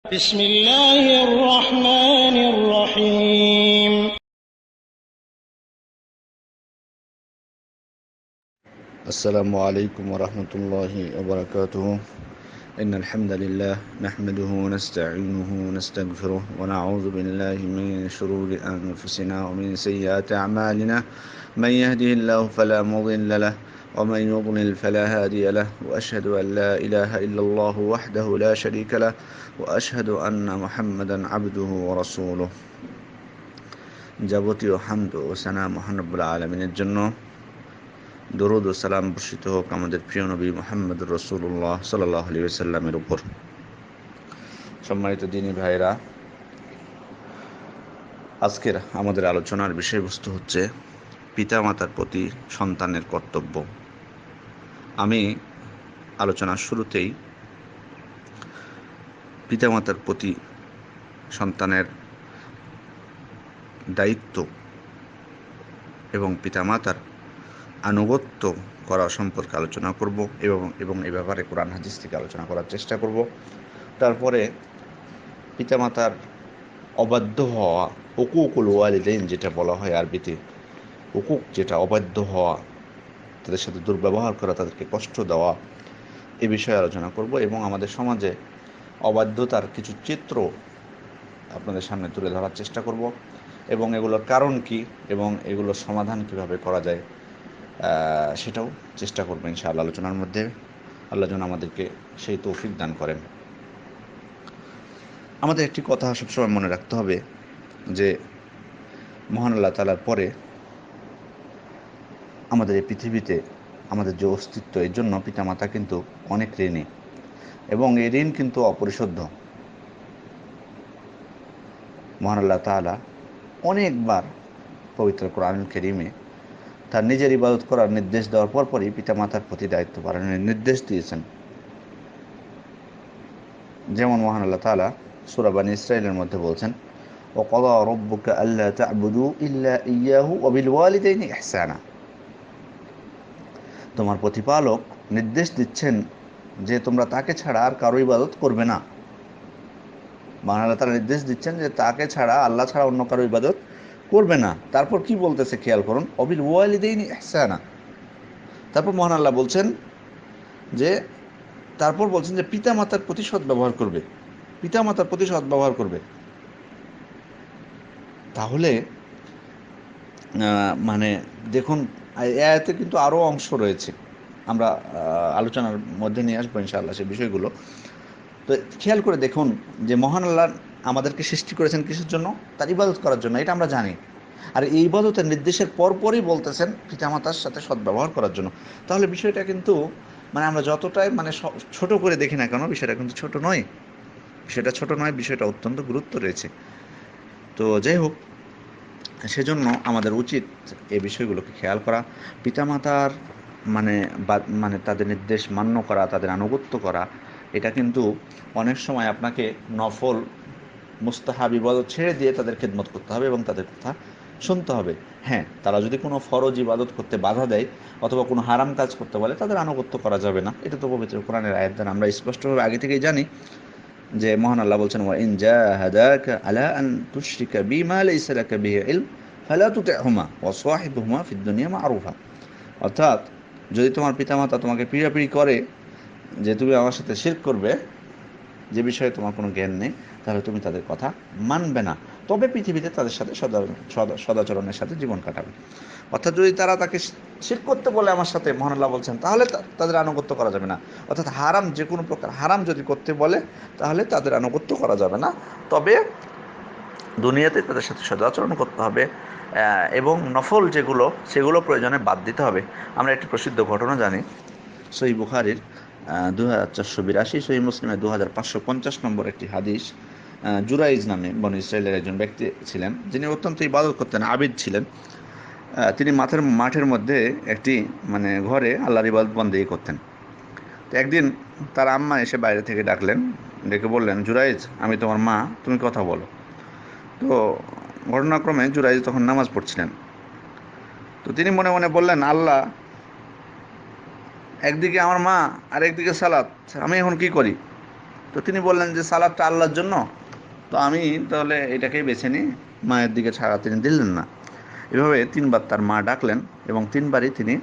بسم الله الرحمن الرحيم السلام عليكم ورحمة الله وبركاته. إن الحمد لله نحمده ونستعينه ونستغفره ونعوذ بالله من شرور أنفسنا ومن سيئات أعمالنا. من يهده الله فلا مضل له ومن يضلل فلا هادي له، وأشهد أن لا إله إلا الله وحده لا شريك له، وأشهد أن محمدا عبده ورسوله। যাবতীয় হামদ ও সানা মহান রব্বুল আলামিনের জন্য। দরুদ ও সালাম বর্ষিত হোক আমাদের প্রিয় নবী মুহাম্মদুর রাসূলুল্লাহ সাল্লাল্লাহু আলাইহি ওয়াসাল্লামের উপর। সম্মানিত দিনী ভাইরা, আজকের আমাদের আলোচনার বিষয়বস্তু হচ্ছে পিতামাতার প্রতি সন্তানের কর্তব্য। আমি আলোচনার শুরুতেই পিতামাতার প্রতি সন্তানের দায়িত্ব এবং পিতামাতার আনুগত্য করা সম্পর্কে আলোচনা করব এবং এই ব্যাপারে কোরআন হাদিস থেকে আলোচনা করার চেষ্টা করব। তারপরে পিতামাতার অবাধ্য হওয়া, হুকুকুল ওয়ালিদাইন যেটা বলা হয় আরবিতে, হুকুক যেটা অবাধ্য হওয়া, তাদের সাথে দুর্ব্যবহার করা, তাদেরকে কষ্ট দেওয়া, এ বিষয়ে আলোচনা করব এবং আমাদের সমাজে অবাধ্যতার কিছু চিত্র আপনাদের সামনে তুলে ধরার চেষ্টা করব এবং এগুলোর কারণ কি এবং এগুলোর সমাধান কিভাবে করা যায় সেটাও চেষ্টা করবো ইনশাআল্লাহ আলোচনার মধ্যে। আল্লাহ যেন আমাদেরকে সেই তৌফিক দান করেন। আমাদের একটি কথা সবসময় মনে রাখতে হবে যে মহান আল্লাহ তাআলার পরে আমাদের এই পৃথিবীতে আমাদের যে অস্তিত্ব, এর জন্য পিতামাতা কিন্তু অনেক ঋণী এবং এই ঋণ কিন্তু অপরিশোধ্য। মহান আল্লাহ তাআলা অনেকবার পবিত্র কোরআনুল কারীমে তার নিজের ইবাদত করার নির্দেশ দেওয়ার পরপরই পিতামাতার প্রতি দায়িত্ব পালনের নির্দেশ দিয়েছেন। যেমন মহান আল্লাহ তাআলা সূরা বনী ইসরাঈলের মধ্যে বলছেন, ওয়াকাদা রাব্বুকা আল্লা তা'বুদু ইল্লা ইয়্যাহু ওয়া বিল ওয়ালিদাইনি ইহসানা। তোমার প্রতিপালক নির্দেশ দিচ্ছেন যে তোমরা তাকে ছাড়া আর কারো ইবাদত করবে না। মহান আল্লাহ তাআলা নির্দেশ দিচ্ছেন যে তাকে ছাড়া, আল্লাহ ছাড়া অন্য কারো ইবাদত করবে না। তারপর কি বলতেছে খেয়াল করুন, ওয়া বিল ওয়ালিদাইনি ইহসানা। তারপর মহান আল্লাহ বলছেন যে পিতামাতার প্রতি সদ্ব্যবহার করবে, পিতামাতার প্রতি সদ্ব্যবহার করবে। তাহলে মানে দেখুন, এই আয়াতে কিন্তু আরও অংশ রয়েছে, আমরা আলোচনার মধ্যে নিয়ে আসবো ইনশাআল্লাহ সেই বিষয়গুলো। তো খেয়াল করে দেখুন যে মহান আল্লাহ আমাদেরকে সৃষ্টি করেছেন কিসের জন্য? তার ইবাদত করার জন্য, এটা আমরা জানি। আর এই ইবাদতের নির্দেশের পরপরই বলতেছেন পিতামাতার সাথে সদ্ব্যবহার করার জন্য। তাহলে বিষয়টা কিন্তু আমরা যতটাই ছোট করে দেখি না কেন, বিষয়টা কিন্তু ছোট নয়, বিষয়টা অত্যন্ত গুরুত্ব রয়েছে। তো যাই হোক, সেজন্য আমাদের উচিত এই বিষয়গুলোকে খেয়াল করা, পিতামাতার তাদের নির্দেশ মান্য করা, তাদের আনুগত্য করা। এটা কিন্তু অনেক সময় আপনাকে নফল মুস্তাহাব ইবাদত ছেড়ে দিয়ে তাদের খেদমত করতে হবে এবং তাদের কথা শুনতে হবে। হ্যাঁ, তারা যদি কোনো ফরজ ইবাদত করতে বাধা দেয় অথবা কোনো হারাম কাজ করতে বলে, তাদের আনুগত্য করা যাবে না। এটা তো পবিত্র কোরআনের আয়াত দ্বারা আমরা স্পষ্টভাবে আগে থেকেই জানি যে মহান আল্লাহ বলছেন, ওয়া ইন জাহাদাকা আলা আন তুশরিকা বিমা লাইসা লাকা বিহি ইলম ফালা তুতি'হুমা ওয়া সাহিবহুমা ফিদ দুনিয়া মা'রুফা। অর্থাৎ যদি তোমার পিতামাতা তোমাকে পীড়াপিড়ি করে যে তুমি আমার সাথে শিরক করবে, যে বিষয়ে তোমার কোনো জ্ঞান নেই, তাহলে তুমি তাদের কথা মানবে না, তবে পৃথিবীতে তাদের সাথে সদাচরণের সাথে জীবন কাটাবে। অর্থাৎ যদি তারা তাকে শিরক করতে বলে আমার সাথে, মহান আল্লাহ বলছেন, তাহলে তাদের আনুগত্য করা যাবে না। অর্থাৎ হারাম, যে কোনো প্রকার হারাম যদি করতে বলে, তাহলে তাদের আনুগত্য করা যাবে না, তবে দুনিয়াতে তাদের সাথে সদাচরণ করতে হবে এবং নফল যেগুলো, সেগুলো প্রয়োজনে বাদ দিতে হবে। আমরা একটি প্রসিদ্ধ ঘটনা জানি, সহিহ বুখারীর 2482, সহিহ মুসলিমের 2550 নম্বর একটি হাদিস। জুরাইজ নামে বনী ইসরাইলের একজন ব্যক্তি ছিলেন, যিনি অত্যন্ত ইবাদত করতেন, আবিদ ছিলেন। তিনি মাঠের মধ্যে একটি ঘরে আল্লাহর ইবাদত বন্দেগী করতেন। তো একদিন তার আম্মা এসে বাইরে থেকে ডাকলেন, ডেকে বললেন, জুরাইজ, আমি তোমার মা, তুমি কথা বলো। তো ঘটনাক্রমে জুরাইজ তখন নামাজ পড়ছিলেন। তো তিনি মনে মনে বললেন, আল্লাহ, একদিকে আমার মা আর একদিকে সালাত, আমি এখন কি করি? তো তিনি বললেন যে সালাদটা আল্লাহর জন্য, তো আমি তাহলে এটাকেই বেছে নিই। মায়ের দিকে ছাড়া তিনি দিলেন না। এভাবে 3 বার তার মা ডাকলেন এবং 3বারই তিনি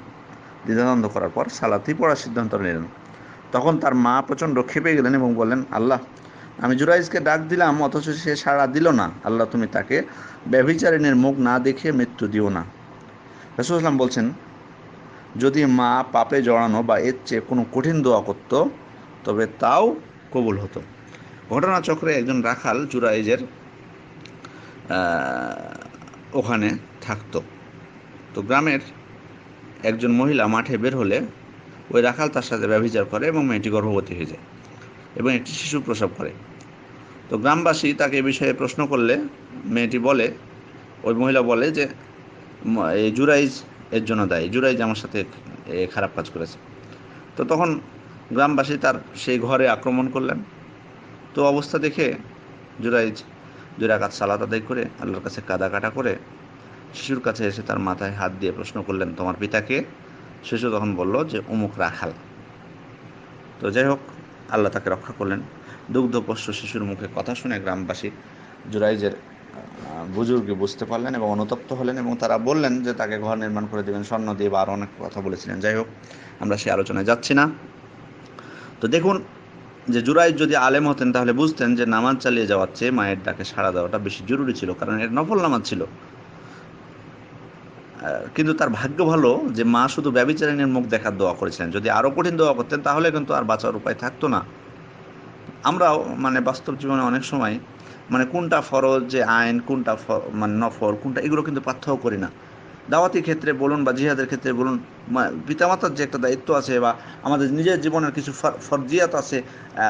দ্বিধাদ্বন্দ্ব করার পর সালাতই পড়ার সিদ্ধান্ত নিলেন। তখন তার মা প্রচণ্ড ক্ষেপে গেলেন এবং বললেন, আল্লাহ, আমি জুরাইজকে ডাক দিলাম অথচ সে সাড়া দিল না। আল্লাহ, তুমি তাকে ব্যভিচারিণীর মুখ না দেখে মৃত্যু দিও না। রাসূলুল্লাহ সাল্লাল্লাহু আলাইহি ওয়াসাল্লাম বলছেন, যদি মা পাপে জড়ানো বা এর চেয়ে কোনো কঠিন দোয়া করত তবে তাও কবুল হতো। ঘটনাচক্রে একজন রাখাল জুরাইজের ওখানে থাকতো। তো গ্রামের একজন মহিলা মাঠে বের হলে ওই রাখাল তার সাথে ব্যভিচার করে এবং মেয়েটি গর্ভবতী হয়ে যায় এবং একটি শিশু প্রসব করে। তো গ্রামবাসী তাকে এ বিষয়ে প্রশ্ন করলে মেয়েটি বলে, ওই মহিলা বলে যে এই জুরাইজ এর জন্য দায়ী, জুরাইজ আমার সাথে খারাপ কাজ করেছে। তো তখন গ্রামবাসী তার সেই ঘরে আক্রমণ করলেন। তো অবস্থা দেখে জুরাইজ 2 রাকাত সালাত আদায় করে আল্লাহর কাছে কাঁদা করে শিশুর কাছে এসে তার মাথায় হাত দিয়ে প্রশ্ন করলেন, তোমার পিতাকে? শিশু তখন বলল যে অমুক রাখাল। তো যাই হোক, আল্লাহ তাকে রক্ষা করলেন। দুগ্ধপোষ্য শিশুর মুখে কথা শুনে গ্রামবাসী জুরাইজের বুজুর্গে বুঝতে পারলেন এবং অনুতপ্ত হলেন এবং তারা বললেন যে তাকে ঘর নির্মাণ করে দেবেন স্বর্ণ দিয়ে, বা আরও অনেক কথা বলেছিলেন। যাই হোক, আমরা সেই আলোচনায় যাচ্ছি না। তো দেখুন যে জুরাইজ যদি আলেম হতেন তাহলে বুঝতেন যে নামাজ চালিয়ে যাওয়ার চেয়ে মায়ের ডাকে সাড়া দেওয়াটা বেশি জরুরি ছিল, কারণ এর নফল নামাজ ছিল। কিন্তু তার ভাগ্য ভালো যে মা শুধু ব্যভিচারিণীর মুখ দেখার দোয়া করেছিলেন। যদি আরও কঠিন দোয়া করতেন তাহলে কিন্তু আর বাঁচার উপায় থাকতো না। আমরাও বাস্তব জীবনে অনেক সময় কোনটা ফরজ যে আইন, কোনটা নফল, কোনটা, এগুলো কিন্তু পার্থক্য করি না। দাওয়াতি ক্ষেত্রে বলুন বা জিহাদের ক্ষেত্রে বলুন, পিতামাতার যে একটা দায়িত্ব আছে বা আমাদের নিজের জীবনের কিছু ফরজিয়াত আছে,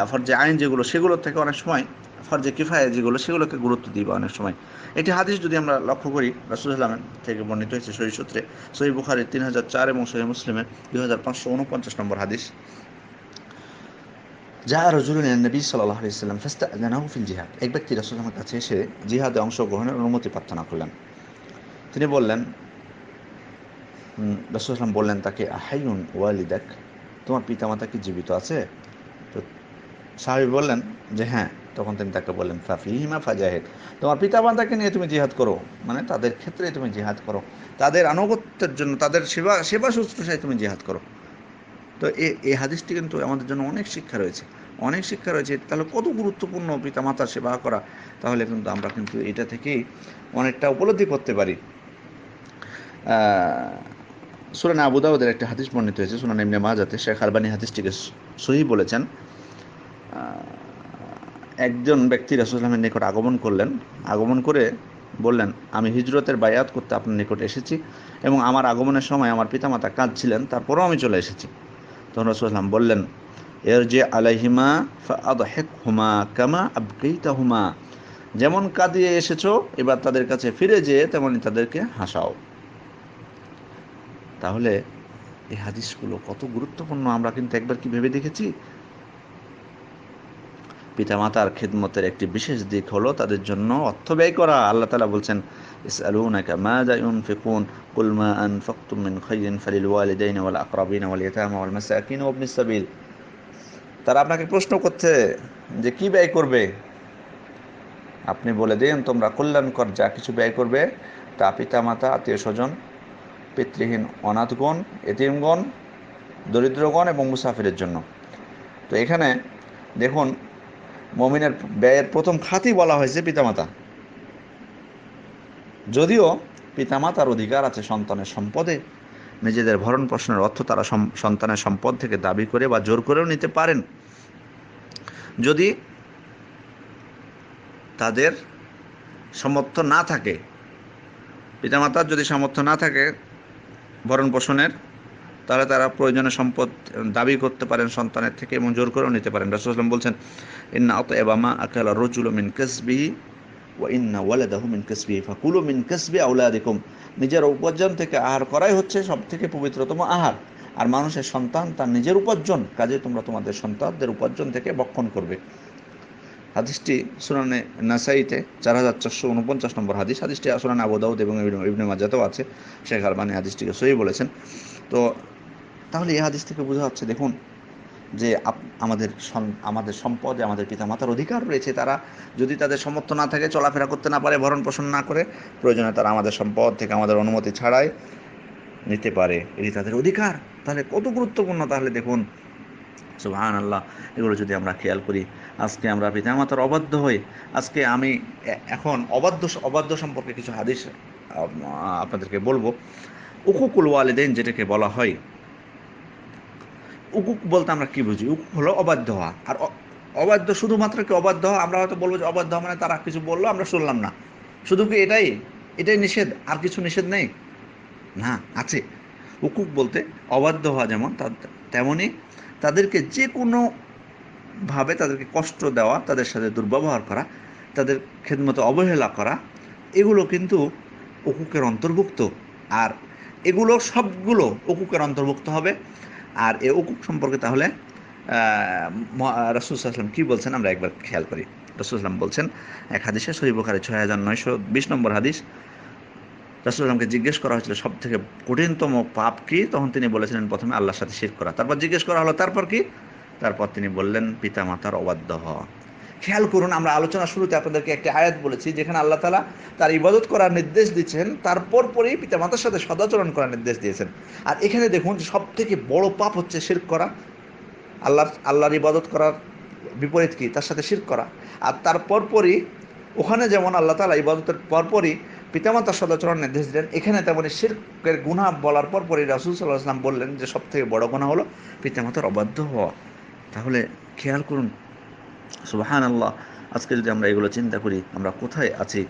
ফরজে আইন যেগুলো, সেগুলোর থেকে অনেক সময় ফরজে কিফায়া যেগুলো, সেগুলোকে গুরুত্ব দিই বা অনেক সময়। এটি হাদিস যদি আমরা লক্ষ্য করি, রাসূলুল্লাহ সাল্লাল্লাহু আলাইহি ওয়াসাল্লাম থেকে বর্ণিত হয়েছে সহিহ সূত্রে, সহিহ বুখারীর 3004 এবং সহিহ মুসলিমের 2549 নম্বর হাদিস। যা রাজুলুন ইলা নবী সাল্লাল্লাহু আলাইহি ওয়াসাল্লাম ফাস্তা'যানাহু ফিল জিহাদ। এক ব্যক্তি রাসূলের কাছে এসে জিহাদে অংশগ্রহণের অনুমতি প্রার্থনা করলেন। তিনি বললেন, রাসূলুল্লাহ সাল্লাম বললেন তাকে, আহাইয়ুন ওয়ালিদাক, তোমার পিতামাতা কি জীবিত আছে? তো সাহাবী বললেন যে হ্যাঁ। তখন তিনি তাকে বললেন, ফাফিহিমা ফাজাহিদ, তোমার পিতামাতাকে নিয়ে তুমি জিহাদ করো, তাদের ক্ষেত্রে তুমি জিহাদ করো, তাদের আনুগত্যের জন্য, তাদের সেবা শুশ্রূষায় তুমি জিহাদ করো। তো এই হাদিসটি কিন্তু আমাদের জন্য অনেক শিক্ষা রয়েছে, তাহলে কত গুরুত্বপূর্ণ পিতামাতার সেবা করা। তাহলে কিন্তু আমরা কিন্তু এটা থেকেই অনেকটা উপলব্ধি করতে পারি। সুনান আবু দাউদের একটা হাদিস বর্ণিত হয়েছে, সুনান ইবনে মাজাতে, শেখ আলবানী হাদিসটিকে সহিহ বলেছেন। একজন ব্যক্তি রাসূলুল্লাহ সাল্লাল্লাহু আলাইহি ওয়াসাল্লামের নিকট আগমন করে বললেন, আমি হিজরতের বায়াত করতে আপনার নিকট এসেছি এবং আমার আগমনের সময় আমার পিতামাতা কাঁদছিলেন, তারপরেও আমি চলে এসেছি। তখন রাসূলুল্লাহ সাল্লাল্লাহু আলাইহি ওয়াসাল্লাম বললেন, ইরজি আলাইহিমা ফাআদহিকহুমা কামা আবকাইতাহুমা, যেমন কাঁদিয়ে এসেছো এবার তাদের কাছে ফিরে যেয়ে তেমনি তাদেরকে হাসাও। তাহলে এই হাদিসগুলো কত গুরুত্বপূর্ণ আমরা কিন্তু একবার কি ভেবে দেখেছি? পিতামাতার খিদমতের একটি বিশেষ দিক হলো তাদের জন্য অর্থ ব্যয় করা। আল্লাহ তাআলা বলছেন, ইসআলুনাকা মাযা ইউনফিকুন কুল মা আনফাকতুম মিন খাইরিন ফালিল ওয়ালিদাইনি ওয়াল আকরাবিন ওয়াল ইয়াতামা ওয়াল মাসাকিন ওয়া ইবনিস সাবিল। তারা আপনাকে প্রশ্ন করছে যে কি ব্যয় করবে। আপনি বলে দিন, তোমরা কল্যাণকর যা কিছু ব্যয় করবে তা পিতামাতা, আত্মীয় স্বজন, পিতৃহীন অনাথগণ, এতিমগণ, দরিদ্রগণ এবং মুসাফিরের জন্য। তো এখানে দেখুন, মুমিনের ব্যয়ের প্রথম খাতই বলা হয়েছে পিতামাতা। যদিও পিতামাতার অধিকার আছে সন্তানের সম্পদে, নিজেদের ভরণ পোষণের অর্থ তারা সন্তানের সম্পদ থেকে দাবি করে বা জোর করেও নিতে পারেন। যদি তাদের সামর্থ্য না থাকে, পিতামাতার যদি সামর্থ্য না থাকে ভরণ পোষণের, তাহলে তারা প্রয়োজনে সম্পদ দাবি করতে পারেন সন্তানের থেকে এবং জোর করেও নিতে পারেন। রাসূলুল্লাহ সাল্লাল্লাহু আলাইহি ওয়াসাল্লাম বলছেন, ইন্না আত'য়াবা মা আকালা রাজুলু মিন কাসবিহি ওয়া ইন্না ওয়ালাদাহু মিন কাসবিহি ফাকুলু মিন কাসবি আওলাদিকুম। নিজের উপার্জন থেকে আহার করাই হচ্ছে সবথেকে পবিত্রতম আহার, আর মানুষের সন্তান তার নিজের উপার্জন, কাজে তোমরা তোমাদের সন্তানদের উপার্জন থেকে ভক্ষণ করবে। হাদিসটি সুনানে নাসাইতে 4449 নম্বর হাদিস। হাদিসটি সুনান আবু দাউদ এবং ইবনে মাজাতেও আছে। শেখ আলবানী হাদিসটিকে সহিহ বলেছেন। তো তাহলে এই হাদিস থেকে বোঝা যাচ্ছে, দেখুন যে আমাদের সম্পদে আমাদের পিতামাতার অধিকার রয়েছে। তারা যদি তাদের সামর্থ্য না থাকে, চলাফেরা করতে না পারে, ভরণ পোষণ না করে, প্রয়োজনে তারা আমাদের সম্পদ থেকে আমাদের অনুমতি ছাড়াই নিতে পারে, এটি তাদের অধিকার। তাহলে কত গুরুত্বপূর্ণ! তাহলে দেখুন, সুবহানাল্লাহ, এগুলো যদি আমরা খেয়াল করি, আজকে আমরা পিতামাতার অবাধ্য হই। আজকে আমি এখন অবাধ্য সম্পর্কে কিছু হাদিস আপনাদেরকে বলবো। উকুকুল ওয়ালিদাইন যেটাকে বলা হয়, উকুক বলতে আমরা কি বুঝি? উকুক হলো অবাধ্য হওয়া। আর অবাধ্য শুধুমাত্র কি অবাধ্য হওয়া? আমরা হয়তো বলবো যে অবাধ্য হওয়া মানে তারা কিছু বললো আমরা শুনলাম না, শুধু কি এটাই নিষেধ, আর কিছু নিষেধ নেই? না, আছে। উকুক বলতে অবাধ্য হওয়া যেমন, তেমনই তাদেরকে যে কোনো ভাবে তাদেরকে কষ্ট দেওয়া, তাদের সাথে দুর্ব্যবহার করা, তাদের খেদমতে অবহেলা করা, এগুলো কিন্তু উকুকের অন্তর্ভুক্ত। আর এগুলো সবগুলো উকুকের অন্তর্ভুক্ত হবে। আর এই উকুক সম্পর্কে তাহলে রাসূল সাল্লাল্লাহু আলাইহি ওয়াসাল্লাম কি বলছেন আমরা একবার খেয়াল করি। রাসূল সাল্লাল্লাহু আলাইহি ওয়াসাল্লাম বলছেন এক হাদিসে, সহিহ বুখারী 6920 নম্বর হাদিস। রাসূল সাল্লাল্লাহু আলাইহি ওয়াসাল্লামকে জিজ্ঞেস করা হয়েছিল সব থেকে কঠিনতম পাপ কি? তখন তিনি বলেছিলেন প্রথমে আল্লাহর সাথে শিরক করা। তারপর জিজ্ঞেস করা হলো তারপর কি? তারপর তিনি বললেন পিতামাতার অবাধ্য হওয়া। খেয়াল করুন, আমরা আলোচনা শুরুতে আপনাদেরকে একটি আয়াত বলেছি যেখানে আল্লাহ তাআলা তার ইবাদত করার নির্দেশ দিচ্ছেন, তারপর পরেই পিতামাতার সাথে সদাচরণ করার নির্দেশ দিয়েছেন। আর এখানে দেখুন যে সব থেকে বড় পাপ হচ্ছে শিরক করা। আল্লাহর ইবাদত করার বিপরীত কি? তার সাথে শিরক করা। আর তারপর পরই ওখানে যেমন আল্লাহ তাআলা ইবাদতের পরপরই পিতামাতার সদাচরণ নির্দেশ দিলেন, এখানে তেমনি শিরকের গুনাহ বলার পরপরই রাসূল সাল্লাল্লাহু আলাইহি ওয়াসাল্লাম বললেন যে সব থেকে বড় গুনাহ হলো পিতামাতার অবাধ্য হওয়া। তাহলে খেয়াল করুন, সুবহানাল্লাহ, আজকে যদি আমরা এগুলো চিন্তা করি, আমরা কোথায় আছি?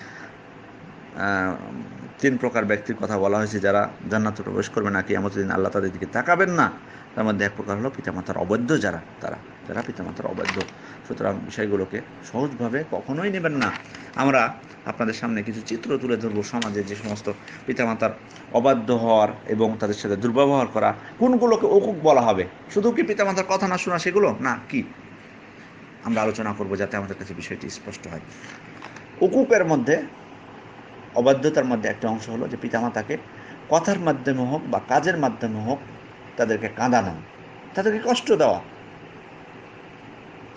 তিন প্রকার ব্যক্তির কথা বলা হয়েছে যারা জান্নাতে প্রবেশ করবে না, কিয়ামতের দিন আল্লাহ তাদের দিকে তাকাবেন না। তার মধ্যে এক প্রকার হলো পিতামাতার অবাধ্য যারা পিতামাতার অবাধ্য। সুতরাং বিষয়গুলোকে সহজভাবে কখনোই নেবেন না। আমরা আপনাদের সামনে কিছু চিত্র তুলে ধরবো সমাজে যে সমস্ত পিতামাতার অবাধ্য হওয়ার এবং তাদের সাথে দুর্ব্যবহার করা, কোনগুলোকে উকুক বলা হবে। শুধু কি পিতামাতার কথা না শোনা সেগুলো না, কি আমরা আলোচনা করব যাতে আমাদের কাছে বিষয়টি স্পষ্ট হয়। উকুকের মধ্যে, অবাধ্যতার মধ্যে একটা অংশ হলো যে পিতামাতাকে কথার মাধ্যমে হোক বা কাজের মাধ্যমে হোক তাদেরকে কাঁদানো, তাদেরকে কষ্ট দেওয়া,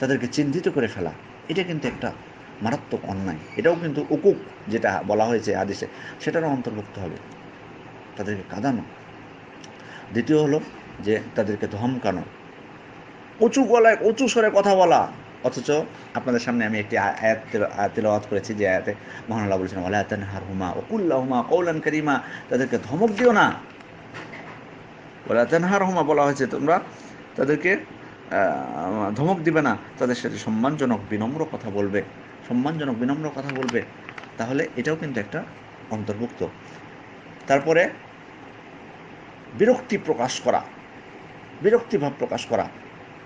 তাদেরকে চিন্তিত করে ফেলা, এটা কিন্তু একটা মারাত্মক অন্যায়। এটাও কিন্তু উকুক যেটা বলা হয়েছে হাদিসে, সেটারও অন্তর্ভুক্ত হবে, তাদেরকে কাঁদানো। দ্বিতীয় হলো যে তাদেরকে ধমকানো, উঁচু গলায় উঁচু স্বরে কথা বলা। অথচ আপনাদের সামনে আমি একটি আয়াত তেলাওয়াত করেছি, যে আয়াতে মহান আল্লাহ বলেছেন ওয়ালা তানহারহুমা ওয়া কুল লাহুমা কওলান কারীমা, তাদেরকে ধমক দিও না। ওয়ালা তানহারহুমা বলা হয়েছে তোমরা তাদেরকে ধমক দিবে না, তাদের সাথে সম্মানজনক বিনম্র কথা বলবে। তাহলে এটাও কিন্তু একটা অন্তর্ভুক্ত। তারপরে বিরক্তিভাব প্রকাশ করা।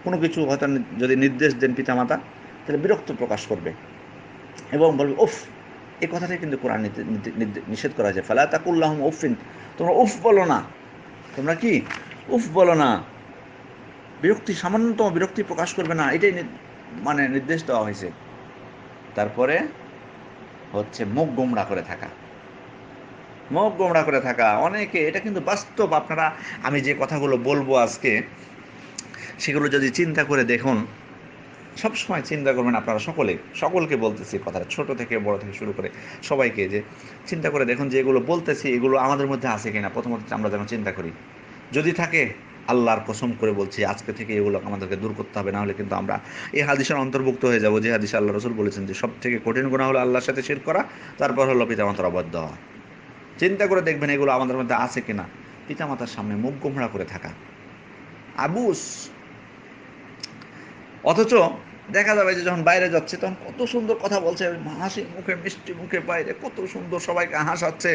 কোনো কিছু হয়তো যদি নির্দেশ দেন পিতামাতা, তাহলে বিরক্ত প্রকাশ করবে এবং বলবে উফ। এই কথাটাই কিন্তু কোরআন নিষেধ করা যায়, ফালা তাকুল লাহুম উফিন, তোমরা উফ বলো না। তোমরা কি উফ বলো না, সামান্যতম বিরক্তি প্রকাশ করবে না, এটাই মানে নির্দেশ দেওয়া হয়েছে। তারপরে হচ্ছে মুখ গোমড়া করে থাকা। অনেকে, এটা কিন্তু বাস্তব। আপনারা, আমি যে কথাগুলো বলবো আজকে, সেগুলো যদি চিন্তা করে দেখুন, সবসময় চিন্তা করবেন আপনারা সকলকে বলতেছি কথাটা, ছোট থেকে বড় থেকে শুরু করে সবাইকে, যে চিন্তা করে দেখুন যে এগুলো বলতেছি এগুলো আমাদের মধ্যে আছে কিনা। প্রথমত আমরা যেন চিন্তা করি, যদি থাকে আল্লাহর কসম করে বলছি আজকে থেকে এগুলো আমাদেরকে দূর করতে হবে, না হলে কিন্তু আমরা এই হাদিসের অন্তর্ভুক্ত হয়ে যাব, যে হাদিসে আল্লাহ রাসূল বলেছেন যে সব থেকে কঠিন গুনাহ হলো আল্লাহর সাথে শিরক করা, তারপর হলো পিতামাতার অবাধ্য হওয়া। চিন্তা করে দেখবেন এগুলো আমাদের মধ্যে আছে কিনা। পিতামাতার সামনে মুখ গোমড়া করে থাকা, আবুস। অথচ দেখা যাবে যে যখন বাইরে যাচ্ছে তখন কত সুন্দর কথা বলছে, হাসি মুখে, মিষ্টি মুখে, বাইরে কত সুন্দর সবাইকে হাসাচ্ছে,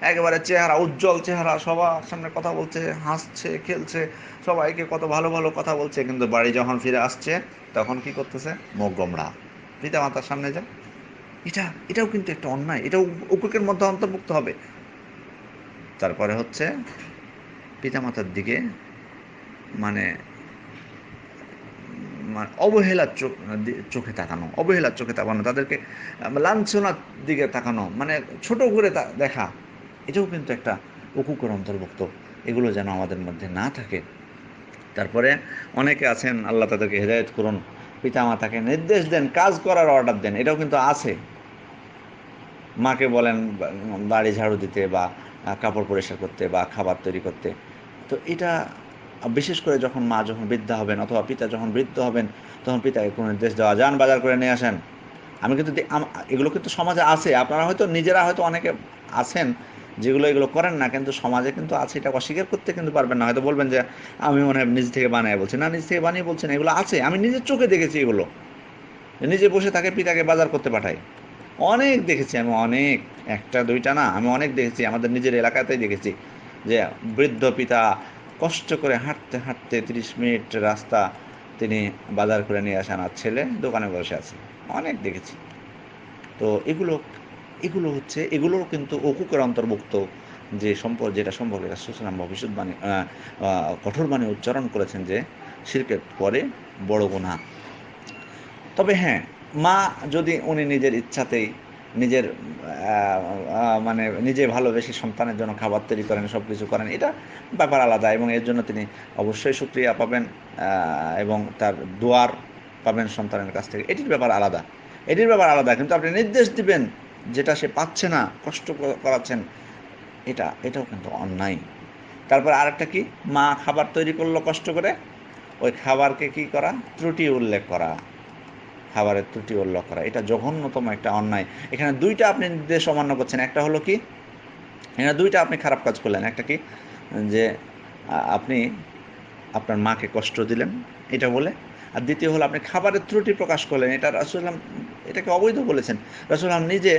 একেবারে চেহারা উজ্জ্বল চেহারা, সবার সামনে কথা বলছে, হাসছে, খেলছে, সবাইকে কত ভালো ভালো কথা বলছে। কিন্তু বাড়ি যখন ফিরে আসছে তখন কি করতেছে? মুখ গোমড়া। পিতা মাতার সামনে যায়, এটাও কিন্তু একটা অন্যায়, এটাও উকুকের মধ্যে অন্তর্ভুক্ত হবে। তারপরে হচ্ছে পিতামাতার দিকে মানে চোখে তাকানো, তাদেরকে লাঞ্ছনার দিকে তাকানো, মানে ছোট করে দেখা, এটাও কিন্তু একটা উকুকের অন্তর্ভুক্ত। এগুলো যেন আমাদের মধ্যে না থাকে। তারপরে অনেকে আছেন, আল্লাহ তাদেরকে হেদায়েত করুন, পিতা মাতাকে নির্দেশ দেন, কাজ করার অর্ডার দেন, এটাও কিন্তু আছে। মাকে বলেন বাড়ি ঝাড়ু দিতে বা কাপড় পরিষ্কার করতে বা খাবার তৈরি করতে। তো এটা বিশেষ করে যখন বৃদ্ধা হবেন অথবা পিতা যখন বৃদ্ধ হবেন, তখন পিতাকে কোনো নির্দেশ দেওয়া, যান বাজার করে নিয়ে আসেন। আমি কিন্তু এগুলো কিন্তু সমাজে আছে। আপনারা হয়তো নিজেরা হয়তো অনেকে আছেন যেগুলো এগুলো করেন না, কিন্তু সমাজে কিন্তু আছে। এটা অস্বীকার করতে কিন্তু পারবেন না। হয়তো বলবেন যে আমি মনে হয় নিজ থেকে বানায় বলছি। না, নিজ থেকে বানিয়ে বলছেন, এগুলো আছে। আমি নিজের চোখে দেখেছি এগুলো। নিজে বসে থাকে, পিতাকে বাজার করতে পাঠায়। অনেক দেখেছি আমি, অনেক, একটা দুইটা না, আমি অনেক দেখেছি। আমাদের নিজের এলাকাতেই দেখেছি যে বৃদ্ধ পিতা কষ্ট করে হাঁটতে হাঁটতে 30 মিনিট রাস্তা তিনি বাজার করে নিয়ে আসেন, আর ছেলে দোকানে বসে আছে। অনেক দেখেছি। তো এগুলো এগুলো হচ্ছে, এগুলোও কিন্তু অকুকের অন্তর্ভুক্ত। যেটা সম্পর্কে রাসূল সাল্লাল্লাহু আলাইহি ওয়াসাল্লাম ভবিষ্যদ্বাণী কঠোর বাণী উচ্চারণ করেছেন যে শিরকের পরে বড় গুনাহ। তবে হ্যাঁ, মা যদি উনি নিজের ইচ্ছাতেই নিজের মানে নিজে ভালোবেসে সন্তানের জন্য খাবার তৈরি করেন, সব কিছু করেন, এটা ব্যাপার আলাদা, এবং এর জন্য তিনি অবশ্যই শুকরিয়া পাবেন এবং তার দোয়ার পাবেন সন্তানের কাছ থেকে। এটির ব্যাপার আলাদা। কিন্তু আপনি নির্দেশ দিবেন যেটা সে পাচ্ছে না, কষ্ট করাচ্ছেন, এটাও কিন্তু অন্যায়। তারপর আরেকটা কি, মা খাবার তৈরি করলো কষ্ট করে, ওই খাবারকে কি করা, ত্রুটি উল্লেখ করা, খাবারের ত্রুটি উল্লেখ করা, এটা জঘন্যতম একটা অন্যায়। এখানে দুইটা আপনি নির্দেশ অমান্য করছেন। একটা হলো কি, এখানে দুইটা আপনি খারাপ কাজ করলেন। একটা কি, যে আপনি আপনার মাকে কষ্ট দিলেন এটা বলে। আর দ্বিতীয় হলো আপনি খাবারের ত্রুটি প্রকাশ করলেন। এটা রাসূলুল্লাহ এটাকে অবৈধ বলেছেন। রাসূলুল্লাহ নিজে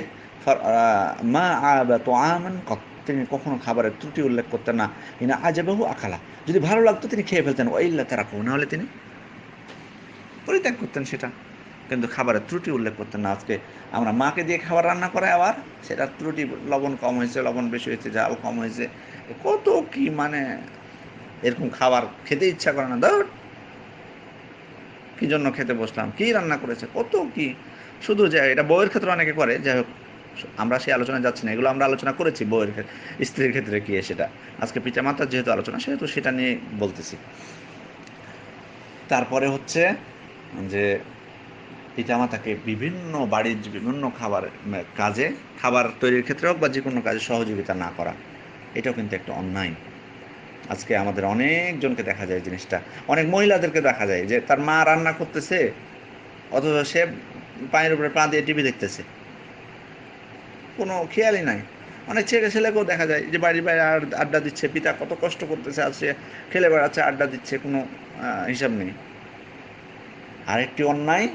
মা আবা তুআমান কত, তিনি কখনো খাবারের ত্রুটি উল্লেখ করতেন না। ইনা আজাবাহু আকালা, যদি ভালো লাগতো তিনি খেয়ে ফেলতেন, ওয়াইল্লা তারাকুহু, না হলে তিনি পরিত্যাগ করতেন সেটা। কিন্তু খাবারের ত্রুটি উল্লেখ করতেন না। আজকে আমরা মাকে দিয়ে খাবার রান্না করাই, আবার সেটার ত্রুটি, লবণ কম হয়েছে, লবণ বেশি হয়েছে, ঝাল কম হয়েছে, কত কি, মানে এরকম খাবার খেতে ইচ্ছা করে না। ধর, কি জন্য খেতে বসলাম, কি রান্না করেছে, কত কি। শুধু যে এটা বউয়ের ক্ষেত্রে অনেকে করে, যাই হোক আমরা সেই আলোচনায় যাচ্ছি না। এগুলো আমরা আলোচনা করেছি বউয়ের ক্ষেত্রে, স্ত্রীর ক্ষেত্রে কি সেটা। আজকে পিতা মাতার যেহেতু আলোচনা, সেহেতু সেটা নিয়ে বলতেছি। তারপরে হচ্ছে যে পিতামাতাকে বাড়ির বিভিন্ন কাজে, খাবার তৈরির ক্ষেত্রে হোক বা যে কোনো কাজে সহযোগিতা না করা, এটাও কিন্তু একটা অন্যায়। আজকে আমাদের অনেকজনকে দেখা যায় জিনিসটা, অনেক মহিলাদেরকে দেখা যায় যে তার মা রান্না করতেছে, অথচ সে পায়ের উপরে পা দিয়ে টিভি দেখতেছে, কোনো খেয়ালই নাই। অনেক ছেলেকেও দেখা যায় যে বাড়ির বাইরে আড্ডা দিচ্ছে, পিতা কত কষ্ট করতেছে, আর সে খেলে বেড়াচ্ছে, আড্ডা দিচ্ছে, কোনো হিসাব নেই। আরেকটি অন্যায়,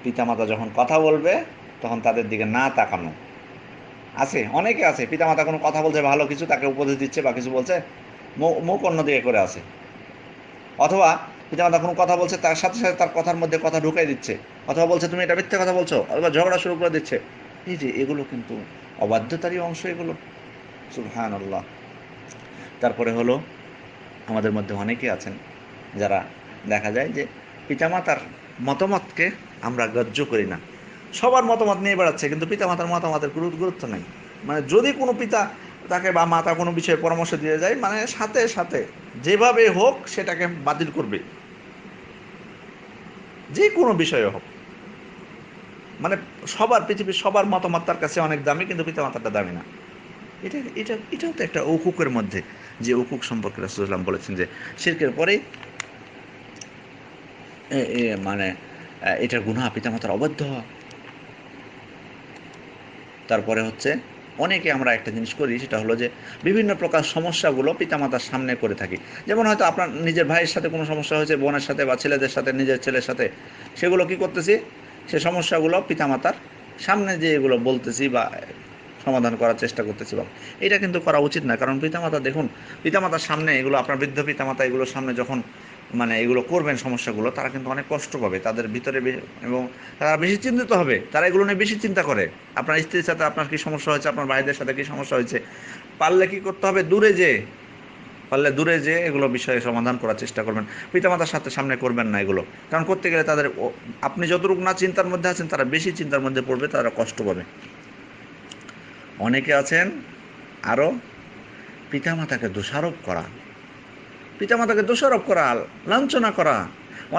পিতামাতা যখন কথা বলবে তখন তাদের দিকে না তাকানো। আছে, অনেকে আছে, পিতামাতা কোনো কথা বলছে, ভালো কিছু তাকে উপদেশ দিচ্ছে বা কিছু বলছে, মুখ অন্যদিকে করে আছে। অথবা পিতামাতা কোনো কথা বলছে, তার সাথে সাথে তার কথার মধ্যে কথা ঢুকাই দিচ্ছে, অথবা বলছে তুমি এটা মিথ্যা কথা বলছো, অথবা ঝগড়া শুরু করে দিচ্ছে। এই যে এগুলো কিন্তু অবাধ্যতারই অংশ এগুলো। সুবহানাল্লাহ। তারপরে হলো, আমাদের মধ্যে অনেকে আছেন যারা দেখা যায় যে পিতামাতার মতামতকে আমরা গ্রাহ্য করি না। সবার মতামত নিয়ে বেড়াচ্ছে, কিন্তু পিতামাতার মতামতের গুরুত্ব নেই। মানে যদি কোনো পিতা তাকে বা মাতা কোনো বিষয়ে পরামর্শ দিয়ে যায়, মানে সাথে সাথে যেভাবে হোক সেটাকে বাতিল করবে, যে কোনো বিষয়ে হোক। মানে পৃথিবীর সবার মতামত তার কাছে অনেক দামি, কিন্তু পিতামাতারটা দামি না। এটাও তো একটা উকুকের মধ্যে, যে উকুক সম্পর্কে রাসূলুল্লাহ সাল্লাল্লাহু আলাইহি ওয়াসাল্লাম বলেছেন যে শিরকের পরেই মানে এটার গুনাহ, পিতামাতার অবাধ্য হওয়া। তারপরে হচ্ছে, অনেকে আমরা একটা জিনিস করি, সেটা হলো যে বিভিন্ন প্রকার সমস্যাগুলো পিতামাতার সামনে করে থাকি। যেমন হয়তো আপনার নিজের ভাইয়ের সাথে কোনো সমস্যা হয়েছে, বোনের সাথে বা ছেলেদের সাথে, নিজের ছেলের সাথে, সেগুলো কি করতেছি, সে সমস্যাগুলো পিতামাতার সামনে যে এগুলো বলতেছি বা সমাধান করার চেষ্টা করতেছি। বা এটা কিন্তু করা উচিত না। কারণ পিতামাতা, দেখুন, পিতামাতার সামনে এগুলো, আপনার বৃদ্ধ পিতামাতা এগুলোর সামনে যখন মানে এগুলো করবেন সমস্যাগুলো, তারা কিন্তু অনেক কষ্ট পাবে তাদের ভিতরে, এবং তারা বেশি চিন্তিত হবে, তারা এগুলো নিয়ে বেশি চিন্তা করে। আপনার স্ত্রীর সাথে আপনার কী সমস্যা হয়েছে, আপনার ভাইদের সাথে কী সমস্যা হয়েছে, পারলে কি করতে হবে, দূরে যেয়ে এগুলো বিষয়ে সমাধান করার চেষ্টা করবেন। পিতামাতার সাথে সামনে করবেন না এগুলো। কারণ করতে গেলে তাদের, আপনি যতটুকু না চিন্তার মধ্যে আছেন, তারা বেশি চিন্তার মধ্যে পড়বে, তারা কষ্ট পাবে। অনেকে আছেন আরও পিতামাতাকে দোষারোপ করা, পিতামাতাকে দোষারোপ করা, লাঞ্ছনা করা।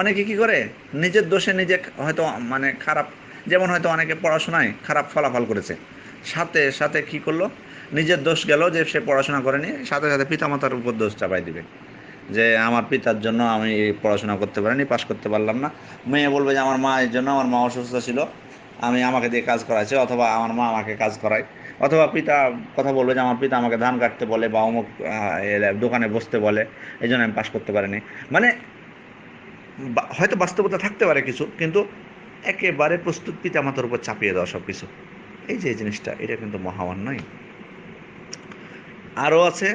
অনেকে কি করে, নিজের দোষে নিজে হয়তো মানে খারাপ, যেমন হয়তো অনেকে পড়াশোনায় খারাপ ফলাফল করেছে, সাথে সাথে কি করলো, নিজের দোষ গেল যে সে পড়াশোনা করেনি, সাথে সাথে পিতামাতার উপর দোষ চাপাই দিবে যে আমার পিতার জন্য আমি পড়াশোনা করতে পারিনি, পাশ করতে পারলাম না। মেয়ে বলবে যে আমার মা এর জন্য, আমার মা অসুস্থ ছিল, আমাকে দিয়ে কাজ করাচ্ছে, অথবা আমার মা আমাকে কাজ করায়। অথবা পিতা কথা বলবে যে আমার পিতা আমাকে ধান কাটতে বলে বা অমুক দোকানে বসতে বলে, এই জন্য আমি পাশ করতে পারিনি। মানে হয়তো বাস্তবতা থাকতে পারে কিছু, কিন্তু একেবারে প্রস্তুত পিতামাতার উপর চাপিয়ে দেওয়া সব কিছু, এই যে এই জিনিসটা, এটা কিন্তু মহা অন্যায়। আরও আছে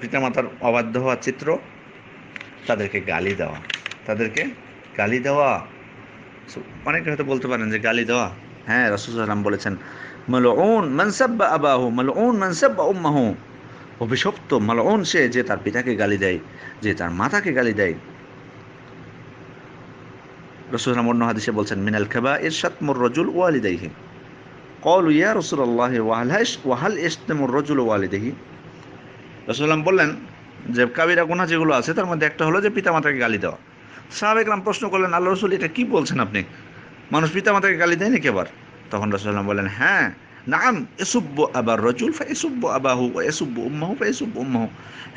পিতামাতার অবাধ্য হওয়ার চিত্র, তাদেরকে গালি দেওয়া, তাদেরকে গালি দেওয়া। অনেকে হয়তো বলতে পারেন যে গালি দেওয়া, হ্যাঁ, রাসূল সাল্লাল্লাহু আলাইহি ওয়াসাল্লাম বলেছেন মালউন মান সাব্বা আবাহু মালউন মান সাব্বা উম্মাহু, অভিশপ্ত মালউন সে যে তার পিতাকে গালি দেয়, যে তার মাতাকে গালি দেয়। রাসূল সাল্লাল্লাহু আলাইহি ওয়াসাল্লাম অন্য হাদিসে বলছেন মিনাল কাবাইর শাতমুর রাজুল ওয়ালিদাইহি, ক্বালু ইয়া রাসূলুল্লাহ ওয়া হাল ইয়াশতামুর রাজুলু ওয়ালিদাইহি। রাসূল সাল্লাল্লাহু আলাইহি ওয়াসাল্লাম বললেন যে কাবিরা গুনাহ যেগুলো আছে তার মধ্যে একটা হলো যে পিতামাতাকে গালি দেওয়া। সাহাবায়ে কেরাম প্রশ্ন করলেন, আল্লাহ রাসূল এটা কি বলছেন আপনি, মানুষ পিতামাতাকে গালি দেয় নাকি আবার? তখন রাসূলুল্লাহ বলেন, হ্যাঁ, নাম ইয়াসুব্বু আবার রাজুল ফা ইয়াসুব্বু আবাহু ওয়া ইয়াসুব্বু উম্মাহু ফা ইয়াসুব্বু উম্মাহু।